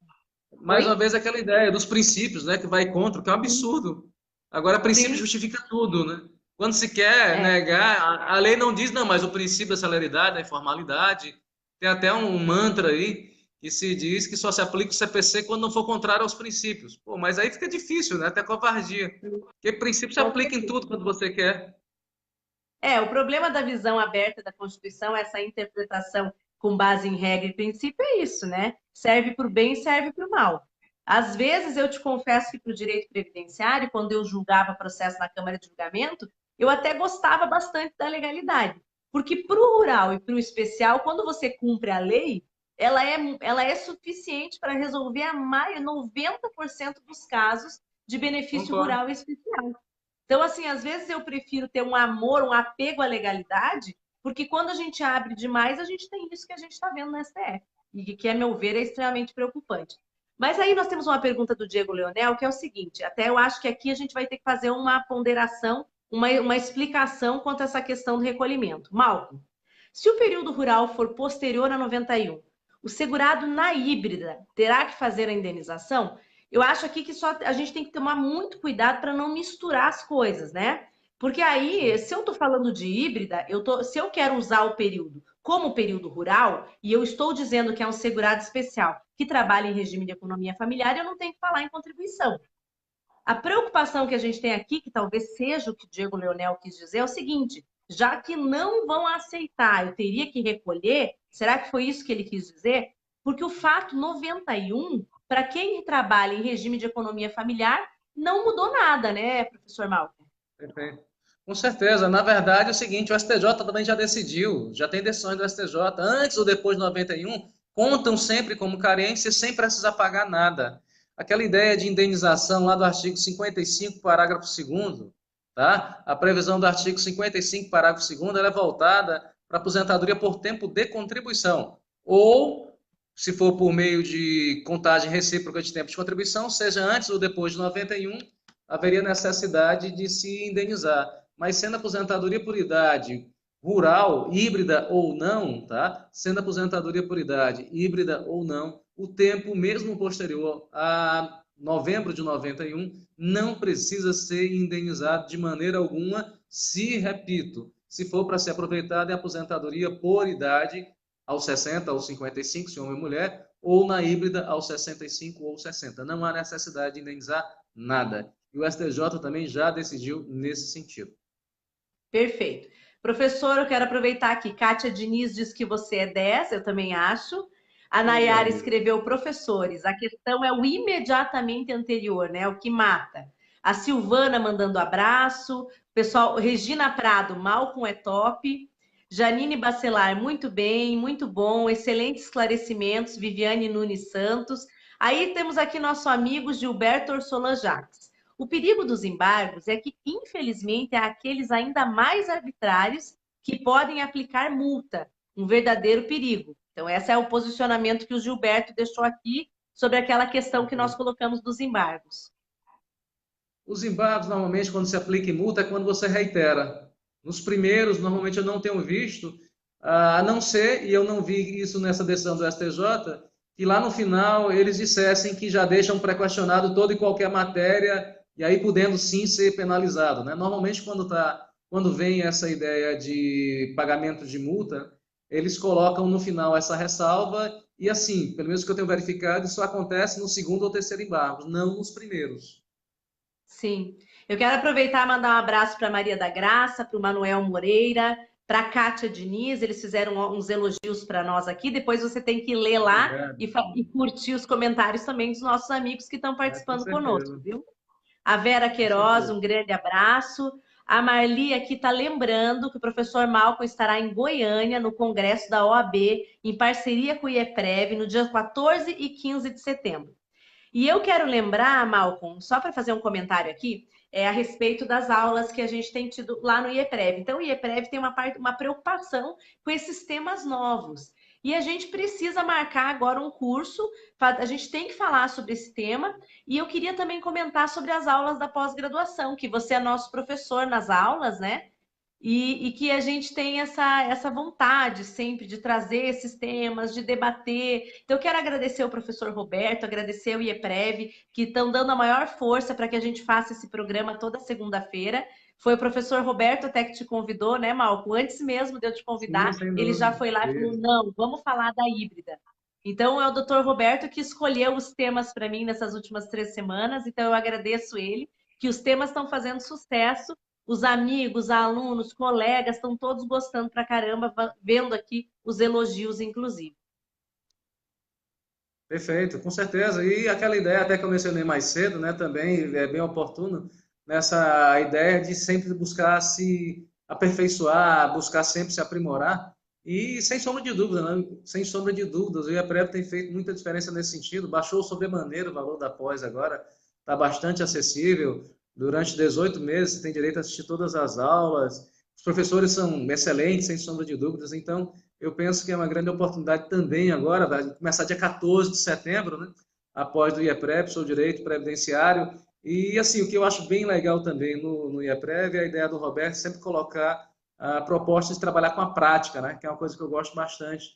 mais uma Oi? vez aquela ideia dos princípios, né, que vai contra, o que é um absurdo. Agora, princípio Sim. justifica tudo, né? Quando se quer É. negar, a lei não diz, não, mas o princípio da celeridade, da informalidade, tem até um mantra aí que se diz que só se aplica o CPC quando não for contrário aos princípios. Pô, mas aí fica difícil, né? Até covardia. Porque princípio se Com aplica em certeza. tudo quando você quer. O problema da visão aberta da Constituição, essa interpretação com base em regra e princípio, é isso, né? Serve para o bem e serve para o mal. Às vezes, eu te confesso que para o direito previdenciário, quando eu julgava processo na Câmara de Julgamento, eu até gostava bastante da legalidade. Porque para o rural e para o especial, quando você cumpre a lei, ela é suficiente para resolver a mais 90% dos casos de benefício Concordo. rural e especial. Então, assim, às vezes eu prefiro ter um amor, um apego à legalidade, porque quando a gente abre demais, a gente tem isso que a gente está vendo no STF, e que, a meu ver, é extremamente preocupante. Mas aí nós temos uma pergunta do Diego Leonel, que é o seguinte: até eu acho que aqui a gente vai ter que fazer uma ponderação, uma explicação quanto a essa questão do recolhimento. Malcolm, se o período rural for posterior a 91, o segurado na híbrida terá que fazer a indenização? Eu acho aqui que só a gente tem que tomar muito cuidado para não misturar as coisas, né? Porque aí, se eu estou falando de híbrida, se eu quero usar o período como período rural, e eu estou dizendo que é um segurado especial que trabalha em regime de economia familiar, eu não tenho que falar em contribuição. A preocupação que a gente tem aqui, que talvez seja o que o Diego Leonel quis dizer, é o seguinte: já que não vão aceitar, eu teria que recolher, será que foi isso que ele quis dizer? Porque o fato 91, para quem trabalha em regime de economia familiar, não mudou nada, né, professor Malcolm? Perfeito. Com certeza. Na verdade, é o seguinte, o STJ também já decidiu, já tem decisões do STJ, antes ou depois de 91, contam sempre como carência sem precisar pagar nada. Aquela ideia de indenização lá do artigo 55, parágrafo 2º, tá? A previsão do artigo 55, parágrafo 2º, ela é voltada para aposentadoria por tempo de contribuição, ou, se for por meio de contagem recíproca de tempo de contribuição, seja antes ou depois de 91, haveria necessidade de se indenizar. Mas sendo aposentadoria por idade rural, híbrida ou não, tá? Sendo aposentadoria por idade híbrida ou não, o tempo mesmo posterior a novembro de 91 não precisa ser indenizado de maneira alguma, se, repito, se for para ser aproveitado em aposentadoria por idade aos 60 ou 55, se homem ou mulher, ou na híbrida aos 65 ou 60. Não há necessidade de indenizar nada. E o STJ também já decidiu nesse sentido. Perfeito. Professor, eu quero aproveitar aqui. Kátia Diniz diz que você é 10, eu também acho. A Puxa Nayara vida. escreveu professores. A questão é o imediatamente anterior, né? O que mata. A Silvana mandando abraço. Pessoal, Regina Prado, Malcolm é top. Janine Bacelar, muito bem, muito bom, excelentes esclarecimentos. Viviane Nunes Santos. Aí temos aqui nosso amigo Gilberto Orsolan Jacques. O perigo dos embargos é que, infelizmente, há aqueles ainda mais arbitrários que podem aplicar multa, um verdadeiro perigo. Então, esse é o posicionamento que o Gilberto deixou aqui sobre aquela questão que nós colocamos dos embargos. Os embargos, normalmente, quando se aplica em multa, é quando você reitera. Nos primeiros, normalmente, eu não tenho visto, a não ser, e eu não vi isso nessa decisão do STJ, que lá no final eles dissessem que já deixam pré-questionado toda e qualquer matéria, e aí podendo sim ser penalizado. Né? Normalmente, quando vem essa ideia de pagamento de multa, eles colocam no final essa ressalva, e assim, pelo menos que eu tenho verificado, isso acontece no segundo ou terceiro embargo, não nos primeiros. Sim. Eu quero aproveitar e mandar um abraço para Maria da Graça, para o Manuel Moreira, para a Kátia Diniz. Eles fizeram uns elogios para nós aqui. Depois você tem que ler lá Obrigado. e curtir os comentários também dos nossos amigos que estão Com participando conosco, certeza, viu? A Vera com Queiroz, certeza. um grande abraço. A Marli aqui está lembrando que o professor Malcolm estará em Goiânia, no Congresso da OAB, em parceria com o IEPREV, no dia 14 e 15 de setembro. E eu quero lembrar, Malcolm, só para fazer um comentário aqui, a respeito das aulas que a gente tem tido lá no IEPREV. Então, o IEPREV tem uma preocupação com esses temas novos. E a gente precisa marcar agora um curso, a gente tem que falar sobre esse tema. E eu queria também comentar sobre as aulas da pós-graduação, que você é nosso professor nas aulas, né? E que a gente tem essa vontade sempre de trazer esses temas, de debater. Então, eu quero agradecer o professor Roberto, agradecer o IEPREV, que estão dando a maior força para que a gente faça esse programa toda segunda-feira. Foi o professor Roberto até que te convidou, né, Malco? Antes mesmo de eu te Sim, convidar, sem ele já dúvida. foi lá e falou: Isso. não, vamos falar da híbrida. Então, é o doutor Roberto que escolheu os temas para mim nessas últimas 3 semanas, então eu agradeço ele, que os temas estão fazendo sucesso, os amigos, alunos, colegas estão todos gostando pra caramba, vendo aqui os elogios, inclusive. Perfeito, com certeza. E aquela ideia até que eu mencionei mais cedo, né, também é bem oportuno, nessa ideia de sempre buscar se aperfeiçoar, buscar sempre se aprimorar. E sem sombra de dúvida, né? Sem sombra de dúvidas, o IAPREV tem feito muita diferença nesse sentido. Baixou sobremaneira o valor da pós agora, está bastante acessível. Durante 18 meses você tem direito a assistir todas as aulas. Os professores são excelentes, sem sombra de dúvidas. Então, eu penso que é uma grande oportunidade também agora, vai começar dia 14 de setembro, né? Após do IEPREV, sou direito previdenciário. E, assim, o que eu acho bem legal também no IEPREV é a ideia do Roberto sempre colocar a proposta de trabalhar com a prática, né? Que é uma coisa que eu gosto bastante.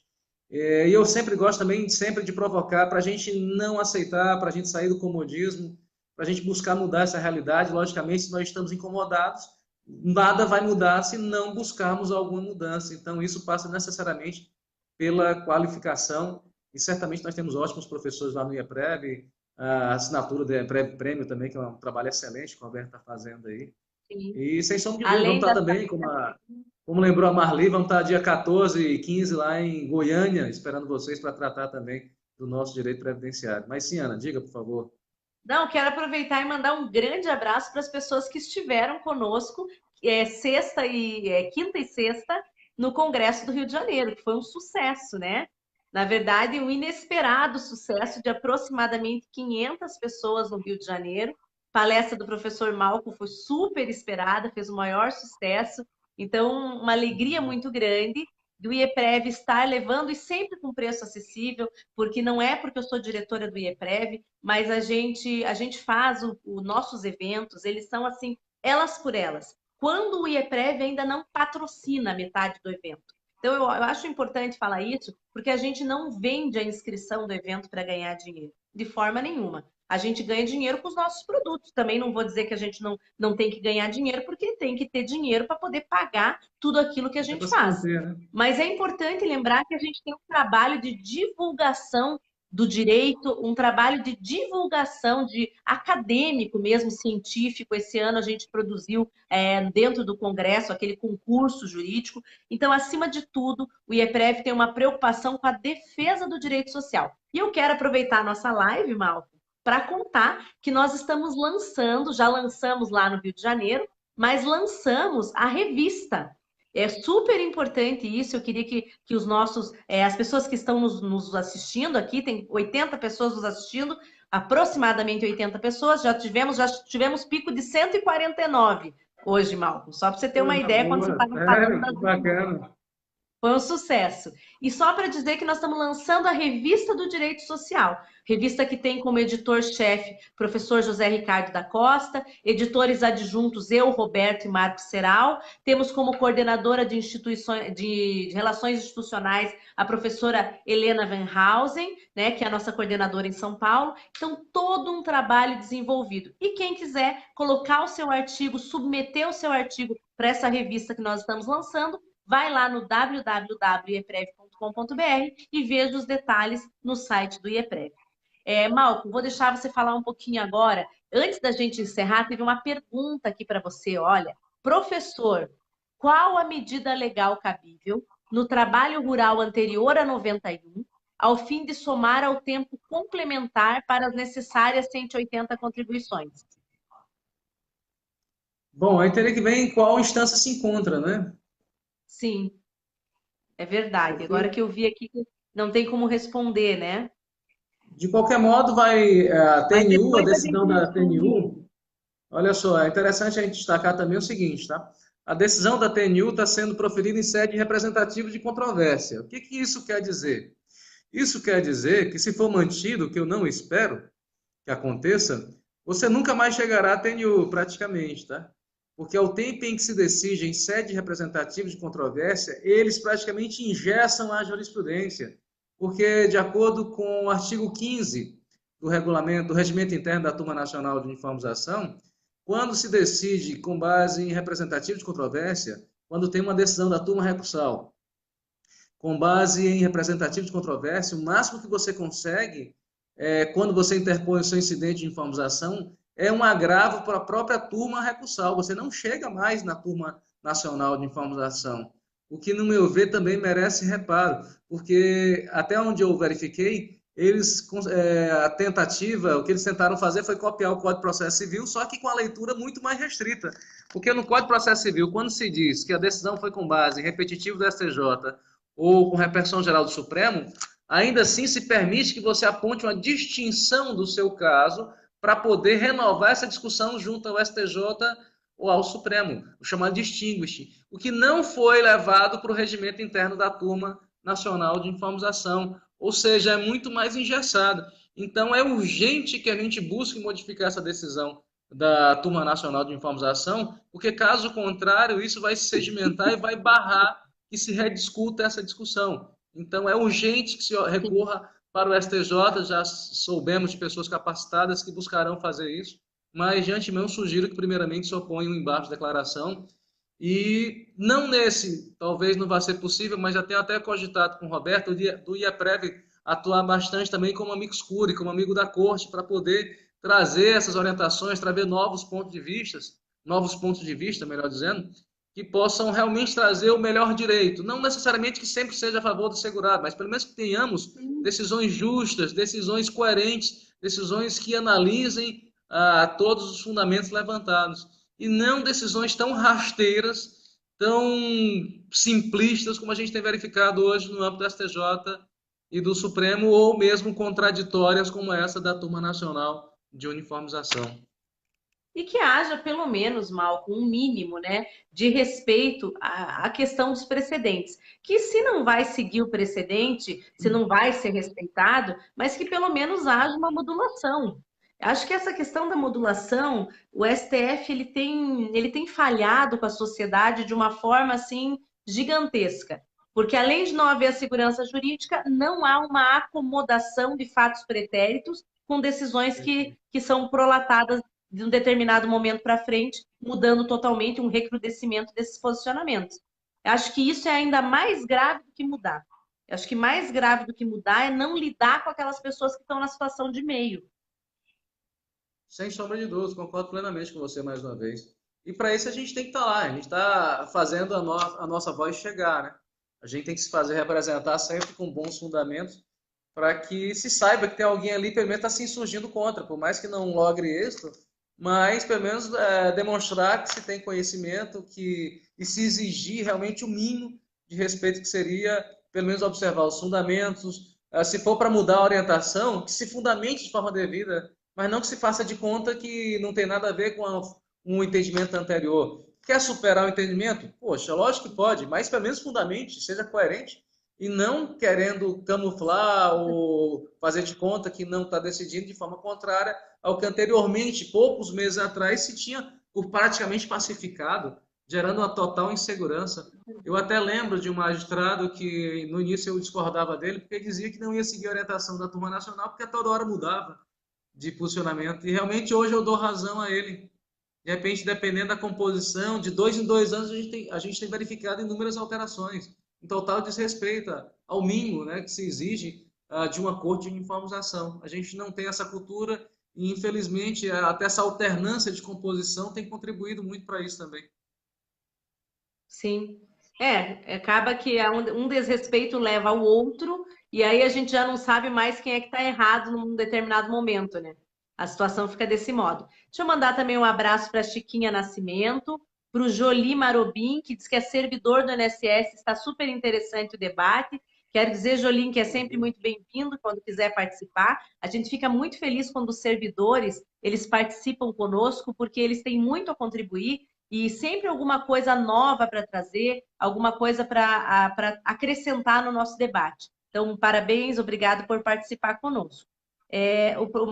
E eu sempre gosto também sempre de provocar para a gente não aceitar, para a gente sair do comodismo, para a gente buscar mudar essa realidade. Logicamente, se nós estamos incomodados, nada vai mudar se não buscarmos alguma mudança. Então, isso passa necessariamente pela qualificação, e certamente nós temos ótimos professores lá no IEPREV, a assinatura do IEPREV Prêmio também, que é um trabalho excelente que o Alberto está fazendo aí. Sim. E sem sombra de dúvida, vamos Além estar das também, como lembrou a Marli, vamos estar dia 14 e 15 lá em Goiânia, esperando vocês para tratar também do nosso direito previdenciário. Mas sim, Ana, diga, por favor. Não, quero aproveitar e mandar um grande abraço para as pessoas que estiveram conosco quinta e sexta no Congresso do Rio de Janeiro, que foi um sucesso, né? Na verdade, um inesperado sucesso de aproximadamente 500 pessoas no Rio de Janeiro. Palestra do professor Malco foi super esperada, fez o maior sucesso. Então, uma alegria muito grande do IEPREV estar levando e sempre com preço acessível, porque não é porque eu sou diretora do IEPREV, mas a gente faz os nossos eventos, eles são assim, elas por elas. Quando o IEPREV ainda não patrocina metade do evento. Então, eu acho importante falar isso, porque a gente não vende a inscrição do evento para ganhar dinheiro, de forma nenhuma. A gente ganha dinheiro com os nossos produtos. Também não vou dizer que a gente não tem que ganhar dinheiro, porque tem que ter dinheiro para poder pagar tudo aquilo que a Até para gente se faz. manter, né? Mas é importante lembrar que a gente tem um trabalho de divulgação do direito, um trabalho de divulgação de acadêmico mesmo, científico. Esse ano a gente produziu dentro do Congresso aquele concurso jurídico. Então, acima de tudo, o IEPREV tem uma preocupação com a defesa do direito social. E eu quero aproveitar a nossa live, Malco, para contar que nós estamos lançando, já lançamos lá no Rio de Janeiro, mas lançamos a revista. É super importante isso. Eu queria que os nossos, as pessoas que estão nos assistindo aqui, tem 80 pessoas nos assistindo, aproximadamente 80 pessoas, já tivemos pico de 149 hoje, Malcolm. Só para você ter uma Coisa ideia, quando você boa, estava falando sério, que das bacana. foi um sucesso. E só para dizer que nós estamos lançando a Revista do Direito Social. Revista que tem como editor-chefe professor José Ricardo da Costa, editores adjuntos eu, Roberto e Marcos Seral. Temos como coordenadora de relações institucionais a professora Helena Van Hausen, né, que é a nossa coordenadora em São Paulo. Então, todo um trabalho desenvolvido. E quem quiser colocar o seu artigo, submeter o seu artigo para essa revista que nós estamos lançando, vai lá no www.ieprev.com.br e veja os detalhes no site do IEPREV. Malco, vou deixar você falar um pouquinho agora Antes da gente encerrar, teve uma pergunta aqui para você. Olha, professor, qual a medida legal cabível no trabalho rural anterior a 91, ao fim de somar ao tempo complementar para as necessárias 180 contribuições? Bom, aí teria que ver em qual instância se encontra, né? Sim, é verdade. Agora Porque, que eu vi aqui, não tem como responder, né? de qualquer modo, a Mas TNU, a depois a gente decisão da responde. TNU, olha só, é interessante a gente destacar também o seguinte, tá? A decisão da TNU está sendo proferida em sede representativa de controvérsia. O que que isso quer dizer? Isso quer dizer que, se for mantido, que eu não espero que aconteça, você nunca mais chegará a TNU, praticamente, tá? Porque ao tempo em que se decide em sede representativa de controvérsia, eles praticamente engessam a jurisprudência. Porque, de acordo com o artigo 15 do regulamento, do regimento interno da Turma Nacional de Uniformização, quando se decide com base em representativo de controvérsia, quando tem uma decisão da turma recursal, com base em representativo de controvérsia, o máximo que você consegue, quando você interpõe o seu incidente de informação, é um agravo para a própria turma recursal. Você não chega mais na turma nacional de informação. O que, no meu ver, também merece reparo, porque até onde eu verifiquei, a tentativa, o que eles tentaram fazer foi copiar o Código de Processo Civil, só que com a leitura muito mais restrita. Porque no Código de Processo Civil, quando se diz que a decisão foi com base em repetitivo do STJ ou com repercussão geral do Supremo, ainda assim se permite que você aponte uma distinção do seu caso para poder renovar essa discussão junto ao STJ ou ao Supremo, o chamado distinguish, o que não foi levado para o regimento interno da Turma Nacional de Informação, ou seja, é muito mais engessado. Então é urgente que a gente busque modificar essa decisão da Turma Nacional de Informação, porque caso contrário, isso vai se sedimentar e vai barrar que se rediscuta essa discussão. Então, é urgente que se recorra para o STJ, já soubemos de pessoas capacitadas que buscarão fazer isso, mas de antemão sugiro que primeiramente se oponham um embargo de declaração e não nesse, talvez não vá ser possível, mas já tenho até cogitado com o Roberto do IEPREV atuar bastante também como amigo escuro, como amigo da corte, para poder trazer essas orientações, trazer novos pontos de vista, melhor dizendo, que possam realmente trazer o melhor direito. Não necessariamente que sempre seja a favor do segurado, mas pelo menos que tenhamos decisões justas, decisões coerentes, decisões que analisem todos os fundamentos levantados. E não decisões tão rasteiras, tão simplistas como a gente tem verificado hoje no âmbito do STJ e do Supremo, ou mesmo contraditórias como essa da Turma Nacional de Uniformização. E que haja, pelo menos, Malcolm, um mínimo, né, de respeito à questão dos precedentes. Que se não vai seguir o precedente, se não vai ser respeitado, mas que pelo menos haja uma modulação. Acho que essa questão da modulação, o STF ele tem falhado com a sociedade de uma forma assim gigantesca. Porque além de não haver a segurança jurídica, não há uma acomodação de fatos pretéritos com decisões que são prolatadas de um determinado momento para frente, mudando totalmente um recrudescimento desses posicionamentos. Eu acho que isso é ainda mais grave do que mudar. Eu acho que mais grave do que mudar é não lidar com aquelas pessoas que estão na situação de meio. Sem sombra de dúvidas, concordo plenamente com você mais uma vez. E para isso a gente tem que estar lá, a gente está fazendo a nossa voz chegar, né? A gente tem que se fazer representar sempre com bons fundamentos para que se saiba que tem alguém ali, pelo menos está se insurgindo contra, por mais que não logre êxito, mas pelo menos demonstrar que se tem conhecimento e se exigir realmente o mínimo de respeito que seria, pelo menos, observar os fundamentos. Se for para mudar a orientação, que se fundamente de forma devida, mas não que se faça de conta que não tem nada a ver com um entendimento anterior. Quer superar o entendimento? Poxa, lógico que pode, mas pelo menos fundamente, seja coerente e não querendo camuflar ou fazer de conta que não está decidindo de forma contrária ao que anteriormente, poucos meses atrás, se tinha por praticamente pacificado, gerando uma total insegurança. Eu até lembro de um magistrado que no início eu discordava dele, porque ele dizia que não ia seguir a orientação da Turma Nacional, porque a toda hora mudava de posicionamento. E realmente hoje eu dou razão a ele. De repente, dependendo da composição, de 2 em 2 anos, a gente tem verificado inúmeras alterações, em total desrespeito ao mínimo, né, que se exige de uma corte de uniformização. A gente não tem essa cultura e infelizmente até essa alternância de composição tem contribuído muito para isso também. Sim. Acaba que um desrespeito leva ao outro, e aí a gente já não sabe mais quem é que está errado num determinado momento, né? A situação fica desse modo. Deixa eu mandar também um abraço para a Chiquinha Nascimento, para o Jolie Marobim, que diz que é servidor do INSS, está super interessante o debate. Quero dizer, Jolim, que é sempre muito bem-vindo quando quiser participar. A gente fica muito feliz quando os servidores eles participam conosco, porque eles têm muito a contribuir e sempre alguma coisa nova para trazer, alguma coisa para acrescentar no nosso debate. Então, parabéns, obrigado por participar conosco.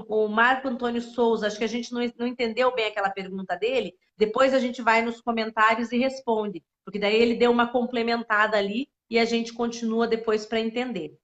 O Marco Antônio Souza, acho que a gente não entendeu bem aquela pergunta dele, depois a gente vai nos comentários e responde, porque daí ele deu uma complementada ali e a gente continua depois para entender.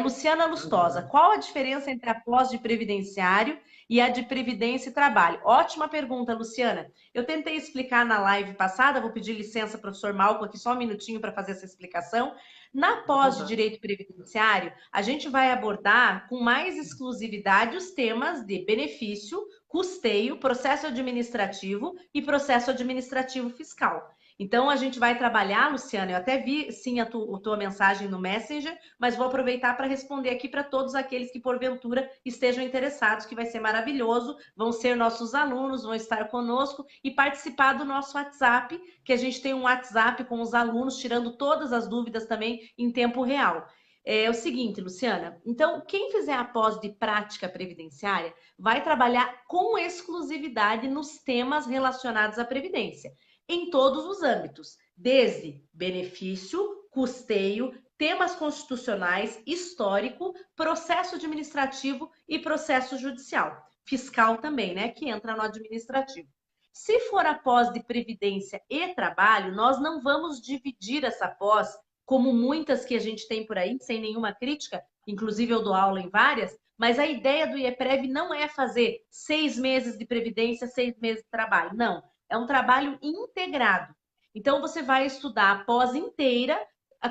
Luciana Lustosa, qual a diferença entre a pós de previdenciário e a de previdência e trabalho? Ótima pergunta, Luciana. Eu tentei explicar na live passada, vou pedir licença, professor Malco, aqui só um minutinho para fazer essa explicação. Na pós de direito previdenciário, a gente vai abordar com mais exclusividade os temas de benefício, custeio, processo administrativo e processo administrativo fiscal. Então, a gente vai trabalhar, Luciana, eu até vi, sim, a tua mensagem no Messenger, mas vou aproveitar para responder aqui para todos aqueles que, porventura, estejam interessados, que vai ser maravilhoso, vão ser nossos alunos, vão estar conosco e participar do nosso WhatsApp, que a gente tem um WhatsApp com os alunos, tirando todas as dúvidas também em tempo real. É o seguinte, Luciana, então, quem fizer a pós de prática previdenciária vai trabalhar com exclusividade nos temas relacionados à previdência em todos os âmbitos, desde benefício, custeio, temas constitucionais, histórico, processo administrativo e processo judicial. Fiscal também, né? Que entra no administrativo. Se for a pós de previdência e trabalho, nós não vamos dividir essa pós, como muitas que a gente tem por aí, sem nenhuma crítica, inclusive eu dou aula em várias, mas a ideia do IEPREV não é fazer 6 meses de previdência, 6 meses de trabalho. Não. É um trabalho integrado. Então, você vai estudar a pós inteira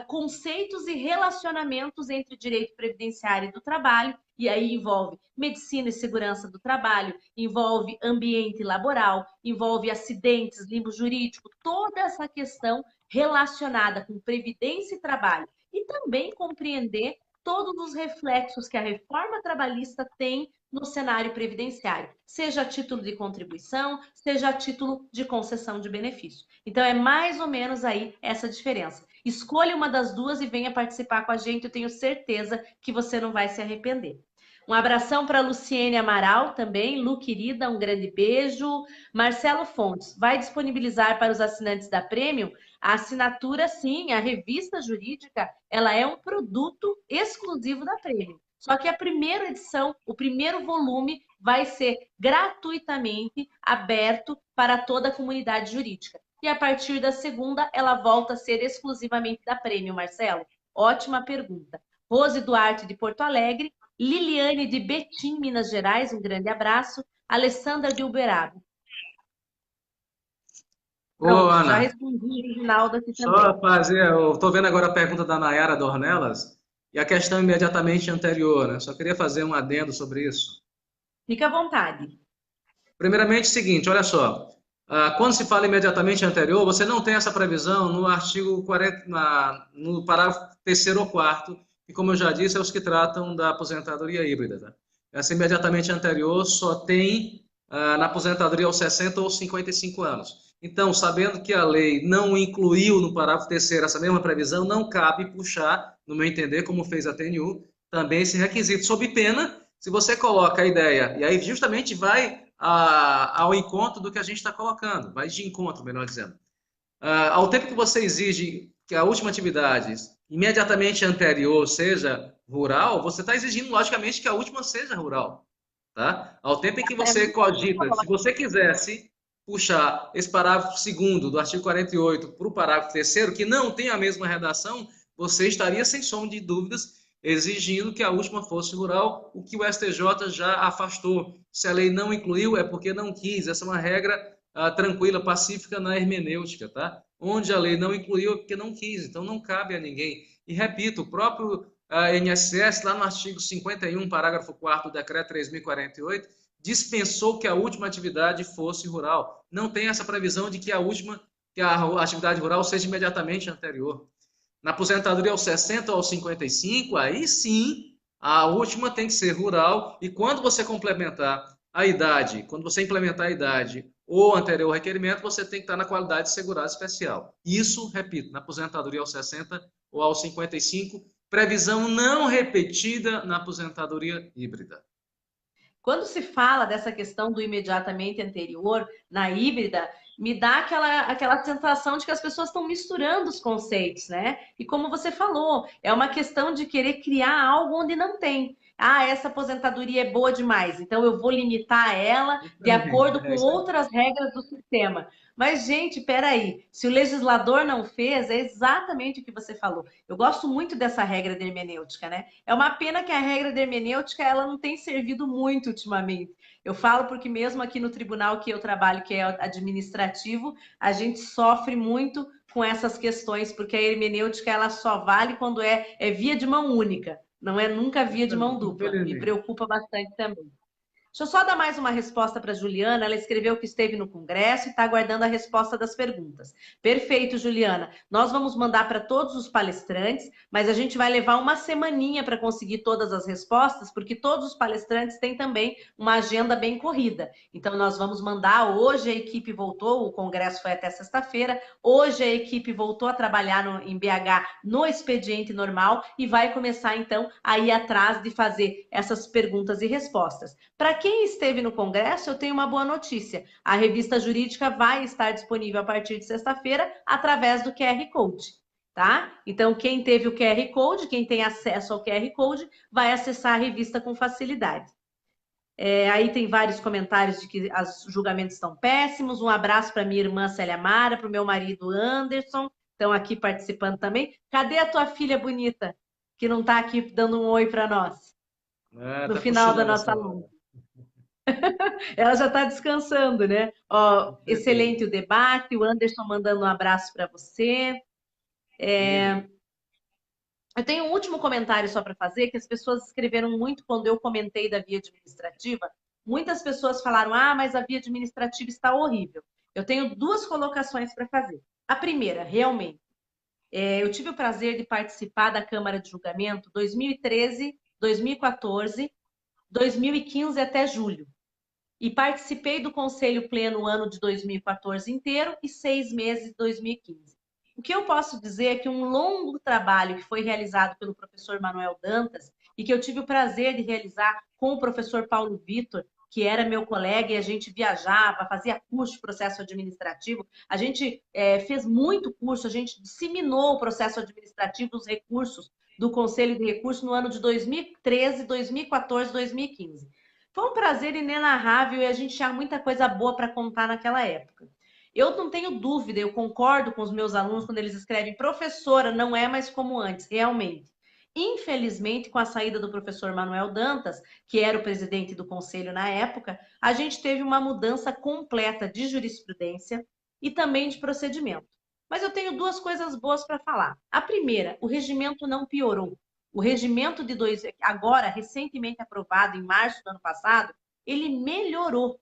conceitos e relacionamentos entre direito previdenciário e do trabalho, e aí envolve medicina e segurança do trabalho, envolve ambiente laboral, envolve acidentes, limbo jurídico, toda essa questão relacionada com previdência e trabalho. E também compreender todos os reflexos que a reforma trabalhista tem no cenário previdenciário, seja a título de contribuição, seja a título de concessão de benefício. Então, é mais ou menos aí essa diferença. Escolha uma das duas e venha participar com a gente, eu tenho certeza que você não vai se arrepender. Um abração para Luciene Amaral também, Lu querida, um grande beijo. Marcelo Fontes, vai disponibilizar para os assinantes da Premium a assinatura, sim, a revista jurídica, ela é um produto exclusivo da Premium. Só que a primeira edição, o primeiro volume, vai ser gratuitamente aberto para toda a comunidade jurídica. E a partir da segunda, ela volta a ser exclusivamente da Premium, Marcelo. Ótima pergunta. Rose Duarte, de Porto Alegre. Liliane, de Betim, Minas Gerais, um grande abraço. Alessandra, de Uberaba. Pronto, Ô, Ana, já respondi, Reginaldo, aqui só também. fazer, eu estou vendo agora a pergunta da Nayara Dornelas e a questão imediatamente anterior, né? Só queria fazer um adendo sobre isso. Fica à vontade. Primeiramente, o seguinte, olha só, quando se fala imediatamente anterior, você não tem essa previsão no artigo 40, no parágrafo 3º ou 4º, que, como eu já disse, é os que tratam da aposentadoria híbrida. Tá? Essa imediatamente anterior só tem na aposentadoria aos 60 ou 55 anos. Então, sabendo que a lei não incluiu no parágrafo 3º essa mesma previsão, não cabe puxar, no meu entender, como fez a TNU, também esse requisito, sob pena, se você coloca a ideia, e aí justamente vai ao encontro do que a gente está colocando, vai de encontro, melhor dizendo. Ao tempo que você exige que a última atividade imediatamente anterior seja rural, você está exigindo, logicamente, que a última seja rural. Tá? Ao tempo em que você cogita, se você quisesse puxar esse parágrafo 2º do artigo 48 para o parágrafo 3º, que não tem a mesma redação, você estaria, sem sombra de dúvidas, exigindo que a última fosse rural, o que o STJ já afastou. Se a lei não incluiu, é porque não quis. Essa é uma regra tranquila, pacífica na hermenêutica, tá? Onde a lei não incluiu é porque não quis, então não cabe a ninguém. E repito, o próprio INSS, lá no artigo 51, parágrafo 4º do decreto 3.048, dispensou que a última atividade fosse rural. Não tem essa previsão de que a atividade rural seja imediatamente anterior. Na aposentadoria aos 60 ou aos 55, aí sim, a última tem que ser rural, e quando você complementar a idade, quando você implementar a idade ou anterior requerimento, você tem que estar na qualidade de segurado especial. Isso, repito, na aposentadoria aos 60 ou aos 55, previsão não repetida na aposentadoria híbrida. Quando se fala dessa questão do imediatamente anterior na híbrida, me dá aquela sensação de que as pessoas estão misturando os conceitos, né? E como você falou, é uma questão de querer criar algo onde não tem. Ah, essa aposentadoria é boa demais, então eu vou limitar ela de acordo com outras regras do sistema. Mas, gente, peraí, se o legislador não fez, é exatamente o que você falou. Eu gosto muito dessa regra de hermenêutica, né? É uma pena que a regra de hermenêutica ela não tem servido muito ultimamente. Eu falo porque mesmo aqui no tribunal que eu trabalho, que é administrativo, a gente sofre muito com essas questões, porque a hermenêutica ela só vale quando é via de mão única, não é nunca via de mão dupla. Me preocupa bastante também. Deixa eu só dar mais uma resposta para a Juliana. Ela escreveu que esteve no Congresso e está aguardando a resposta das perguntas. Perfeito, Juliana. Nós vamos mandar para todos os palestrantes, mas a gente vai levar uma semaninha para conseguir todas as respostas, porque todos os palestrantes têm também uma agenda bem corrida. Então, nós vamos mandar. Hoje a equipe voltou, o Congresso foi até sexta-feira. Hoje a equipe voltou a trabalhar em BH no expediente normal e vai começar, então, a ir atrás de fazer essas perguntas e respostas. Para quem esteve no Congresso, eu tenho uma boa notícia. A revista jurídica vai estar disponível a partir de sexta-feira através do QR Code, tá? Então, quem teve o QR Code, quem tem acesso ao QR Code, vai acessar a revista com facilidade. Aí tem vários comentários de que os julgamentos estão péssimos. Um abraço para minha irmã Célia Mara, para o meu marido Anderson, estão aqui participando também. Cadê a tua filha bonita, que não está aqui dando um oi para nós? No Tá final da nossa live. Ela já está descansando, né? Ó, excelente o debate, o Anderson mandando um abraço para você. Eu tenho um último comentário só para fazer, que as pessoas escreveram muito quando eu comentei da via administrativa. Muitas pessoas falaram, mas a via administrativa está horrível. Eu tenho duas colocações para fazer. A primeira, realmente, eu tive o prazer de participar da Câmara de Julgamento 2013, 2014, 2015 até julho. E participei do Conselho Pleno o ano de 2014 inteiro e 6 meses de 2015. O que eu posso dizer é que um longo trabalho que foi realizado pelo professor Manuel Dantas e que eu tive o prazer de realizar com o professor Paulo Vitor, que era meu colega, e a gente viajava, fazia curso de processo administrativo, a gente fez muito curso, a gente disseminou o processo administrativo, os recursos do Conselho de Recursos no ano de 2013, 2014, 2015. Foi um prazer inenarrável e a gente tinha muita coisa boa para contar naquela época. Eu não tenho dúvida, eu concordo com os meus alunos quando eles escrevem professora, não é mais como antes, realmente. Infelizmente, com a saída do professor Manuel Dantas, que era o presidente do conselho na época, a gente teve uma mudança completa de jurisprudência e também de procedimento. Mas eu tenho duas coisas boas para falar. A primeira, o regimento não piorou. O regimento agora, recentemente aprovado em março do ano passado, ele melhorou,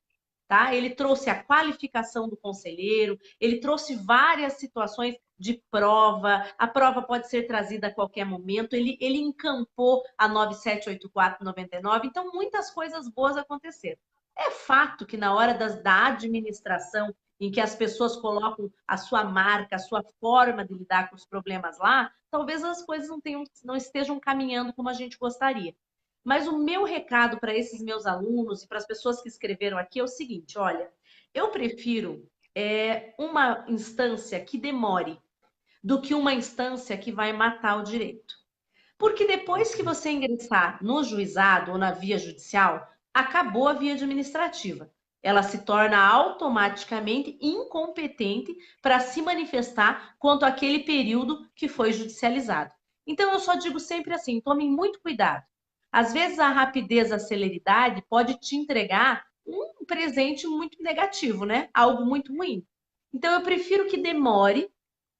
tá? Ele trouxe a qualificação do conselheiro, ele trouxe várias situações de prova, a prova pode ser trazida a qualquer momento, ele encampou a 9784/99, então muitas coisas boas aconteceram. É fato que na hora da administração, em que as pessoas colocam a sua marca, a sua forma de lidar com os problemas lá, talvez as coisas não estejam caminhando como a gente gostaria. Mas o meu recado para esses meus alunos e para as pessoas que escreveram aqui é o seguinte, olha, eu prefiro uma instância que demore do que uma instância que vai matar o direito. Porque depois que você ingressar no juizado ou na via judicial, acabou a via administrativa. Ela se torna automaticamente incompetente para se manifestar quanto àquele período que foi judicializado. Então, eu só digo sempre assim, tomem muito cuidado. Às vezes, a rapidez, a celeridade pode te entregar um presente muito negativo, né? Algo muito ruim. Então, eu prefiro que demore,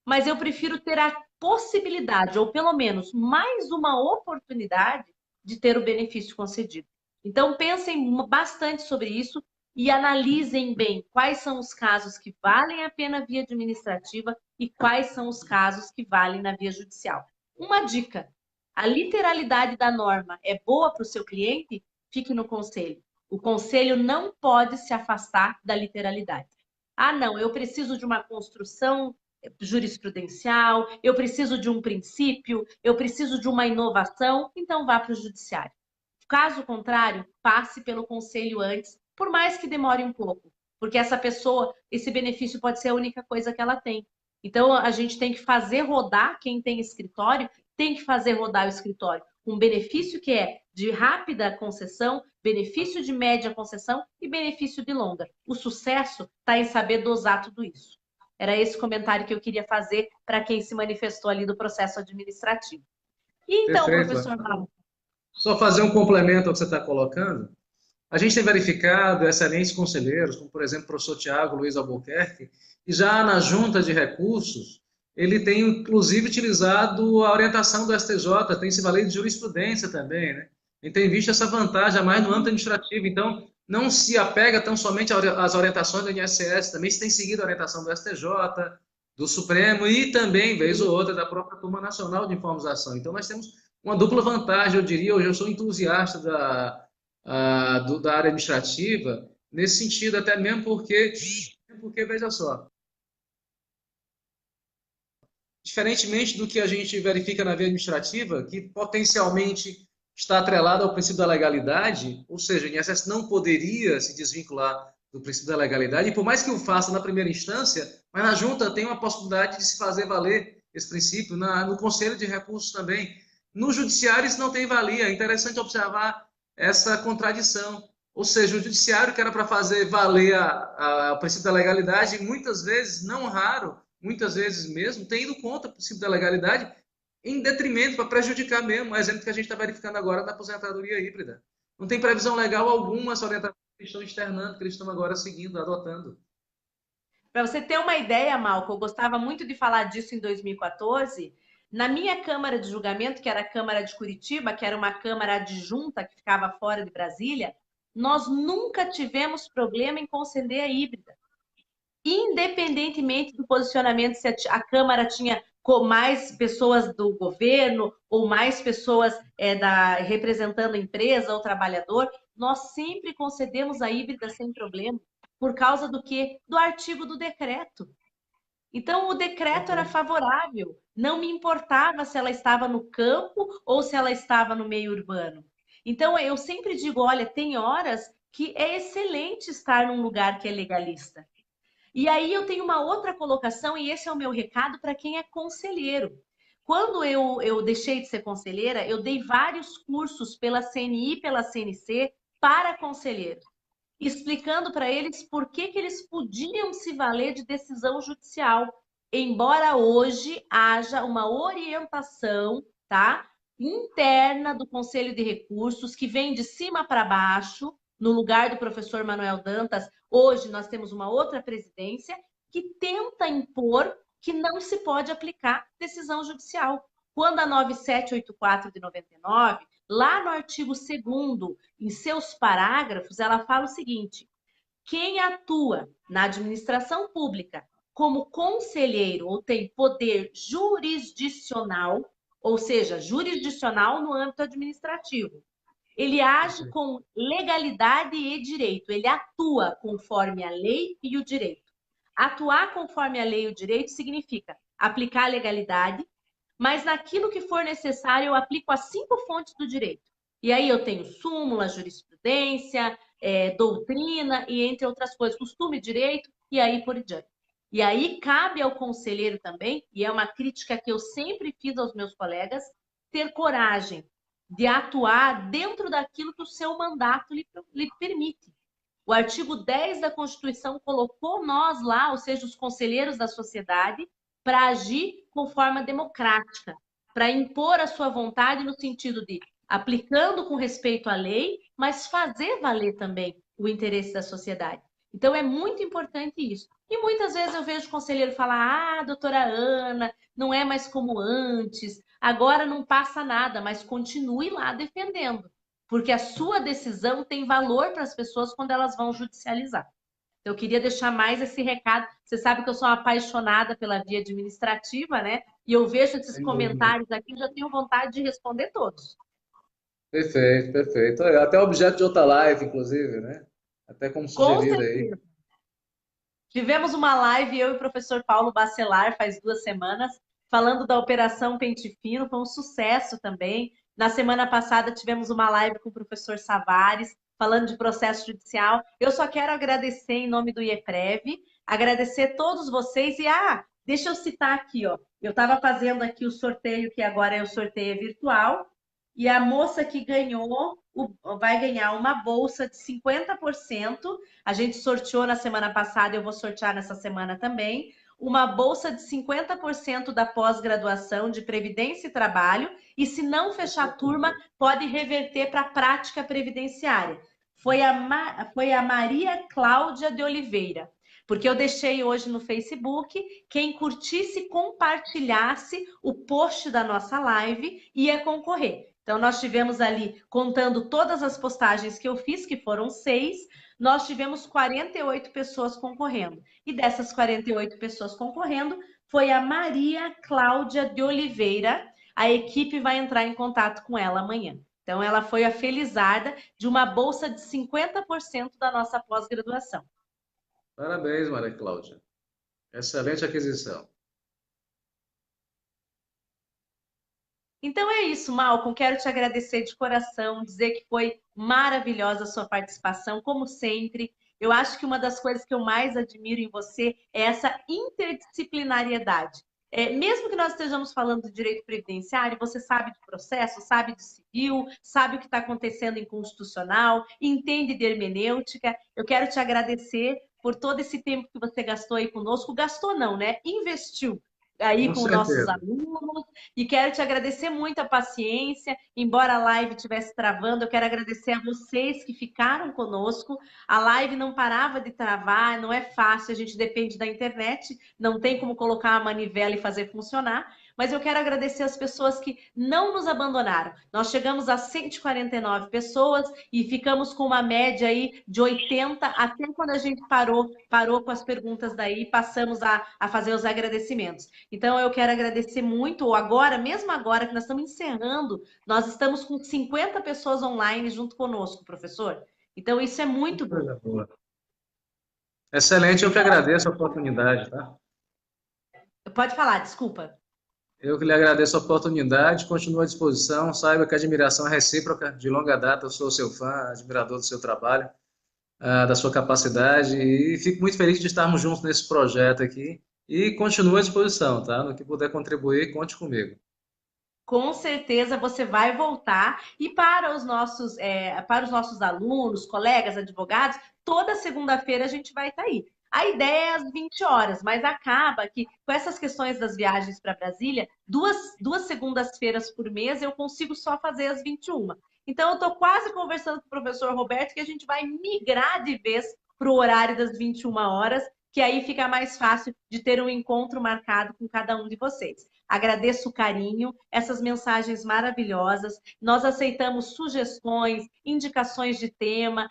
mas eu prefiro ter a possibilidade, ou pelo menos mais uma oportunidade, de ter o benefício concedido. Então, pensem bastante sobre isso e analisem bem quais são os casos que valem a pena via administrativa e quais são os casos que valem na via judicial. Uma dica: a literalidade da norma é boa para o seu cliente? Fique no conselho. O conselho não pode se afastar da literalidade. Ah, não, eu preciso de uma construção jurisprudencial, eu preciso de um princípio, eu preciso de uma inovação, então vá para o judiciário. Caso contrário, passe pelo conselho antes, por mais que demore um pouco, porque essa pessoa, esse benefício pode ser a única coisa que ela tem. Então, a gente tem que fazer rodar, quem tem escritório, tem que fazer rodar o escritório. Um benefício que é de rápida concessão, benefício de média concessão e benefício de longa. O sucesso está em saber dosar tudo isso. Era esse comentário que eu queria fazer para quem se manifestou ali do processo administrativo. E então, Perfeito. professor Mauro? Só fazer um complemento ao que você está colocando. A gente tem verificado excelentes conselheiros, como por exemplo o professor Tiago Luiz Albuquerque, e já na junta de recursos, ele tem inclusive utilizado a orientação do STJ, tem se valido de jurisprudência também, né? E tem visto essa vantagem mais no âmbito administrativo, então não se apega tão somente às orientações do INSS, também se tem seguido a orientação do STJ, do Supremo e também, vez ou outra, da própria Turma Nacional de Informação. Então nós temos uma dupla vantagem, eu diria. Hoje eu sou entusiasta da área administrativa, nesse sentido, até mesmo porque, veja só, diferentemente do que a gente verifica na via administrativa, que potencialmente está atrelado ao princípio da legalidade, ou seja, o INSS não poderia se desvincular do princípio da legalidade, e por mais que o faça na primeira instância, mas na junta tem uma possibilidade de se fazer valer esse princípio, no Conselho de Recursos também. No judiciário isso não tem valia. É interessante observar essa contradição. Ou seja, o judiciário, que era para fazer valer o princípio da legalidade, muitas vezes, não raro, muitas vezes mesmo, tem ido contra o princípio da legalidade em detrimento, para prejudicar mesmo. O exemplo que a gente está verificando agora da aposentadoria híbrida. Não tem previsão legal alguma essa orientação que eles estão externando, que eles estão agora seguindo, adotando. Para você ter uma ideia, Malco, eu gostava muito de falar disso em 2014. Na minha Câmara de Julgamento, que era a Câmara de Curitiba, que era uma Câmara adjunta que ficava fora de Brasília, nós nunca tivemos problema em conceder a híbrida. Independentemente do posicionamento, se a Câmara tinha mais pessoas do governo ou mais pessoas representando a empresa ou trabalhador, nós sempre concedemos a híbrida sem problema. Por causa do quê? Do artigo do decreto. Então, o decreto era favorável. Não me importava se ela estava no campo ou se ela estava no meio urbano. Então, eu sempre digo, olha, tem horas que é excelente estar num lugar que é legalista. E aí eu tenho uma outra colocação, e esse é o meu recado para quem é conselheiro. Quando eu deixei de ser conselheira, eu dei vários cursos pela CNI e pela CNC para conselheiros, explicando para eles por que eles podiam se valer de decisão judicial, embora hoje haja uma orientação, tá, interna do Conselho de Recursos, que vem de cima para baixo, no lugar do professor Manuel Dantas. Hoje nós temos uma outra presidência que tenta impor que não se pode aplicar decisão judicial. Quando a 9784 de 99, lá no artigo 2º, em seus parágrafos, ela fala o seguinte: quem atua na administração pública como conselheiro ou tem poder jurisdicional, ou seja, jurisdicional no âmbito administrativo, ele age com legalidade e direito, ele atua conforme a lei e o direito. Atuar conforme a lei e o direito significa aplicar a legalidade, mas naquilo que for necessário eu aplico as 5 fontes do direito. E aí eu tenho súmula, jurisprudência, doutrina e entre outras coisas, costume, direito e aí por diante. E aí cabe ao conselheiro também, e é uma crítica que eu sempre fiz aos meus colegas, ter coragem de atuar dentro daquilo que o seu mandato lhe permite. O artigo 10 da Constituição colocou nós lá, ou seja, os conselheiros da sociedade, para agir com forma democrática, para impor a sua vontade no sentido de aplicando com respeito à lei, mas fazer valer também o interesse da sociedade. Então, é muito importante isso. E muitas vezes eu vejo o conselheiro falar: doutora Ana, não é mais como antes, agora não passa nada, mas continue lá defendendo. porque a sua decisão tem valor para as pessoas quando elas vão judicializar. Então, eu queria deixar mais esse recado. Você sabe que eu sou apaixonada pela via administrativa, né? E eu vejo esses Sem dúvida. comentários aqui, já tenho vontade de responder todos. Perfeito, perfeito. É, até objeto de outra live, inclusive, né? Até como Com sugerido aí. certeza. Tivemos uma live, eu e o professor Paulo Bacelar, faz 2 semanas, falando da Operação Pente Fino, foi um sucesso também. Na semana passada tivemos uma live com o professor Savares, falando de processo judicial. Eu só quero agradecer em nome do IEPREV, agradecer todos vocês e, deixa eu citar aqui, ó. Eu estava fazendo aqui o sorteio, que agora é o sorteio virtual, e a moça que ganhou vai ganhar uma bolsa de 50%. A gente sorteou na semana passada, eu vou sortear nessa semana também. Uma bolsa de 50% da pós-graduação de Previdência e Trabalho. E se não fechar a turma, pode reverter para a prática previdenciária. Foi a Maria Cláudia de Oliveira. Porque eu deixei hoje no Facebook, quem curtisse e compartilhasse o post da nossa live ia concorrer. Então, nós tivemos ali, contando todas as postagens que eu fiz, que foram 6, nós tivemos 48 pessoas concorrendo. E dessas 48 pessoas concorrendo, foi a Maria Cláudia de Oliveira. A equipe vai entrar em contato com ela amanhã. Então, ela foi a felizarda de uma bolsa de 50% da nossa pós-graduação. Parabéns, Maria Cláudia. Excelente aquisição. Então é isso, Malcolm. Quero te agradecer de coração, dizer que foi maravilhosa a sua participação, como sempre. Eu acho que uma das coisas que eu mais admiro em você é essa interdisciplinariedade. Mesmo que nós estejamos falando de direito previdenciário, você sabe de processo, sabe de civil, sabe o que está acontecendo em constitucional, entende de hermenêutica. Eu quero te agradecer por todo esse tempo que você gastou aí conosco. Gastou não, né? Investiu aí Com com nossos certeza. alunos. E quero te agradecer muito a paciência, embora a live estivesse travando, eu quero agradecer a vocês que ficaram conosco. A live não parava de travar, não é fácil, a gente depende da internet, não tem como colocar a manivela e fazer funcionar, mas eu quero agradecer as pessoas que não nos abandonaram. Nós chegamos a 149 pessoas e ficamos com uma média aí de 80, até quando a gente parou com as perguntas daí, passamos a fazer os agradecimentos. Então, eu quero agradecer muito, agora, mesmo agora que nós estamos encerrando, nós estamos com 50 pessoas online junto conosco, professor. Então, isso é muito bom. Coisa boa. Excelente, eu que agradeço a oportunidade, tá? Pode falar, desculpa. Eu que lhe agradeço a oportunidade, continuo à disposição, saiba que a admiração é recíproca, de longa data, eu sou seu fã, admirador do seu trabalho, da sua capacidade, e fico muito feliz de estarmos juntos nesse projeto aqui, e continuo à disposição, tá? No que puder contribuir, conte comigo. Com certeza você vai voltar. E para os nossos alunos, colegas, advogados, toda segunda-feira a gente vai estar aí. A ideia é às 20 horas, mas acaba que com essas questões das viagens para Brasília, duas segundas-feiras por mês eu consigo só fazer às 21. Então, eu estou quase conversando com o professor Roberto que a gente vai migrar de vez para o horário das 21 horas, que aí fica mais fácil de ter um encontro marcado com cada um de vocês. Agradeço o carinho, essas mensagens maravilhosas. Nós aceitamos sugestões, indicações de tema.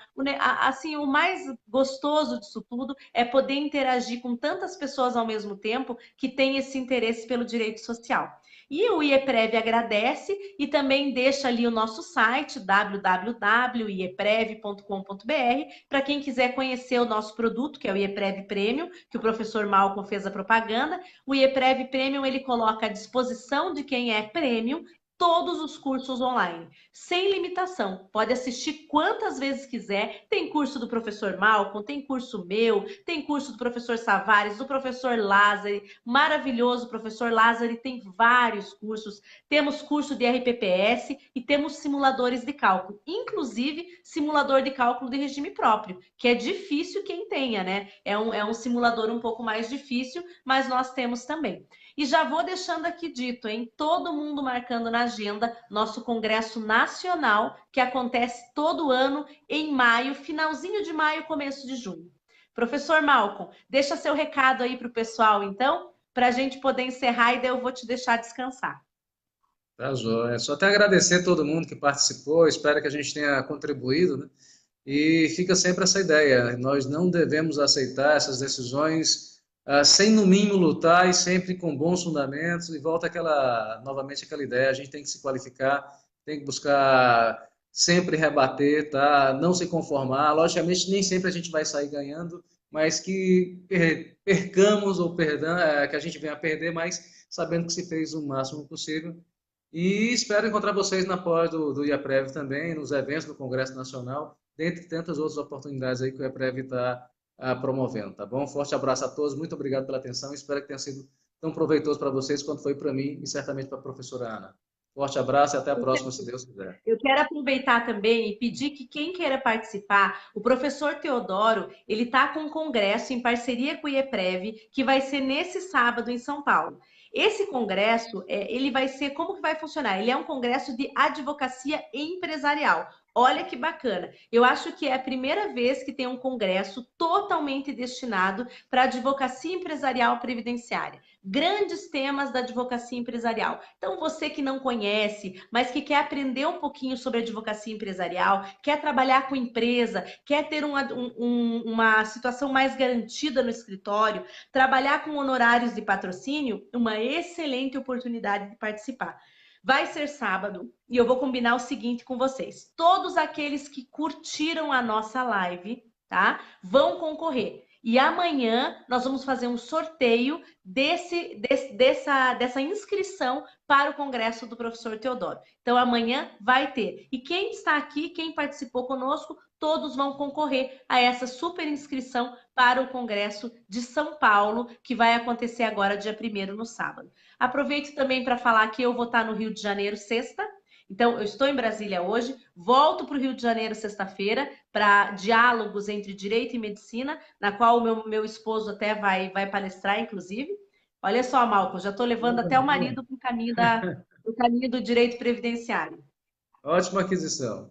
Assim, o mais gostoso disso tudo é poder interagir com tantas pessoas ao mesmo tempo que têm esse interesse pelo direito social. E o IEPREV agradece e também deixa ali o nosso site, www.ieprev.com.br, para quem quiser conhecer o nosso produto, que é o IEPREV Premium, que o professor Malcolm fez a propaganda. O IEPREV Premium, ele coloca à disposição de quem é Premium todos os cursos online, sem limitação. Pode assistir quantas vezes quiser. Tem curso do professor Malcolm, tem curso meu, tem curso do professor Savares, do professor Lázari, maravilhoso professor Lázari, tem vários cursos. Temos curso de RPPS e temos simuladores de cálculo, inclusive simulador de cálculo de regime próprio, que é difícil quem tenha, né? É um simulador um pouco mais difícil, mas nós temos também. E já vou deixando aqui dito, hein? Todo mundo marcando na agenda nosso Congresso Nacional, que acontece todo ano em maio, finalzinho de maio, começo de junho. Professor Malcolm, deixa seu recado aí para o pessoal, então, para a gente poder encerrar e daí eu vou te deixar descansar. Tá, joia. Só até agradecer a todo mundo que participou, espero que a gente tenha contribuído, né? E fica sempre essa ideia, nós não devemos aceitar essas decisões sem no mínimo lutar e sempre com bons fundamentos, e volta novamente aquela ideia, a gente tem que se qualificar, tem que buscar sempre rebater, tá? Não se conformar, logicamente nem sempre a gente vai sair ganhando, mas que percamos ou que a gente venha a perder, mas sabendo que se fez o máximo possível. E espero encontrar vocês na pós do IAPREV também, nos eventos do Congresso Nacional, dentre tantas outras oportunidades aí que o IAPREV está promovendo, tá bom? Forte abraço a todos, muito obrigado pela atenção, espero que tenha sido tão proveitoso para vocês quanto foi para mim e certamente para a professora Ana. Forte abraço e até a próxima, se Deus quiser. Eu quero aproveitar também e pedir que quem queira participar, o professor Teodoro, ele está com um congresso em parceria com o IEPREV, que vai ser nesse sábado em São Paulo. Esse congresso, ele vai ser, como que vai funcionar? Ele é um congresso de advocacia empresarial. Olha que bacana. Eu acho que é a primeira vez que tem um congresso totalmente destinado para advocacia empresarial previdenciária. Grandes temas da advocacia empresarial. Então, você que não conhece, mas que quer aprender um pouquinho sobre advocacia empresarial, quer trabalhar com empresa, quer ter uma situação mais garantida no escritório, trabalhar com honorários de patrocínio, uma excelente oportunidade de participar. Vai ser sábado e eu vou combinar o seguinte com vocês. Todos aqueles que curtiram a nossa live, tá? Vão concorrer. E amanhã nós vamos fazer um sorteio dessa inscrição para o congresso do professor Teodoro. Então amanhã vai ter. E quem está aqui, quem participou conosco, todos vão concorrer a essa super inscrição para o congresso de São Paulo, que vai acontecer agora dia 1º no sábado. Aproveito também para falar que eu vou estar no Rio de Janeiro sexta. Então, eu estou em Brasília hoje, volto para o Rio de Janeiro sexta-feira para diálogos entre direito e medicina, na qual o meu esposo até vai palestrar, inclusive. Olha só, Malcolm, já estou levando até o marido para o caminho do direito previdenciário. Ótima aquisição.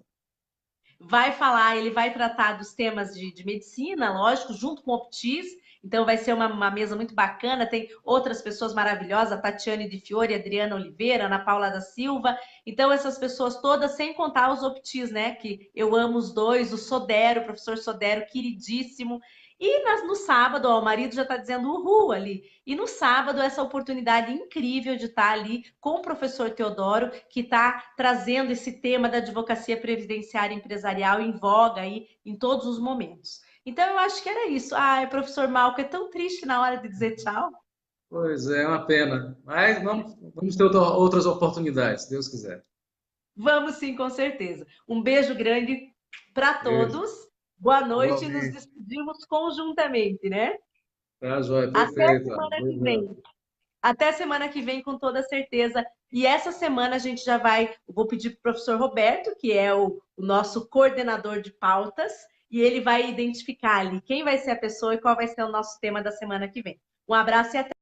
Vai falar, ele vai tratar dos temas de medicina, lógico, junto com o Optis. Então vai ser uma mesa muito bacana. Tem outras pessoas maravilhosas, a Tatiane de Fiore, a Adriana Oliveira, a Ana Paula da Silva. Então essas pessoas todas, sem contar os Optis, né? Que eu amo os dois, o Sodero, o professor Sodero, queridíssimo. E no sábado, ó, o marido já está dizendo uhul ali. E no sábado, essa oportunidade incrível de estar ali com o professor Teodoro, que está trazendo esse tema da advocacia previdenciária empresarial em voga aí em todos os momentos. Então, eu acho que era isso. Ai, professor Malco, é tão triste na hora de dizer tchau. Pois é uma pena. Mas vamos ter outras oportunidades, se Deus quiser. Vamos sim, com certeza. Um beijo grande para Beijo. todos. Boa noite e nos Igualmente. despedimos conjuntamente, né? Tá, joia, Até perfeito. semana que Obrigado. vem. Até semana que vem, com toda certeza. E essa semana a gente já vai. Vou pedir para o professor Roberto, que é o nosso coordenador de pautas, e ele vai identificar ali quem vai ser a pessoa e qual vai ser o nosso tema da semana que vem. Um abraço e até.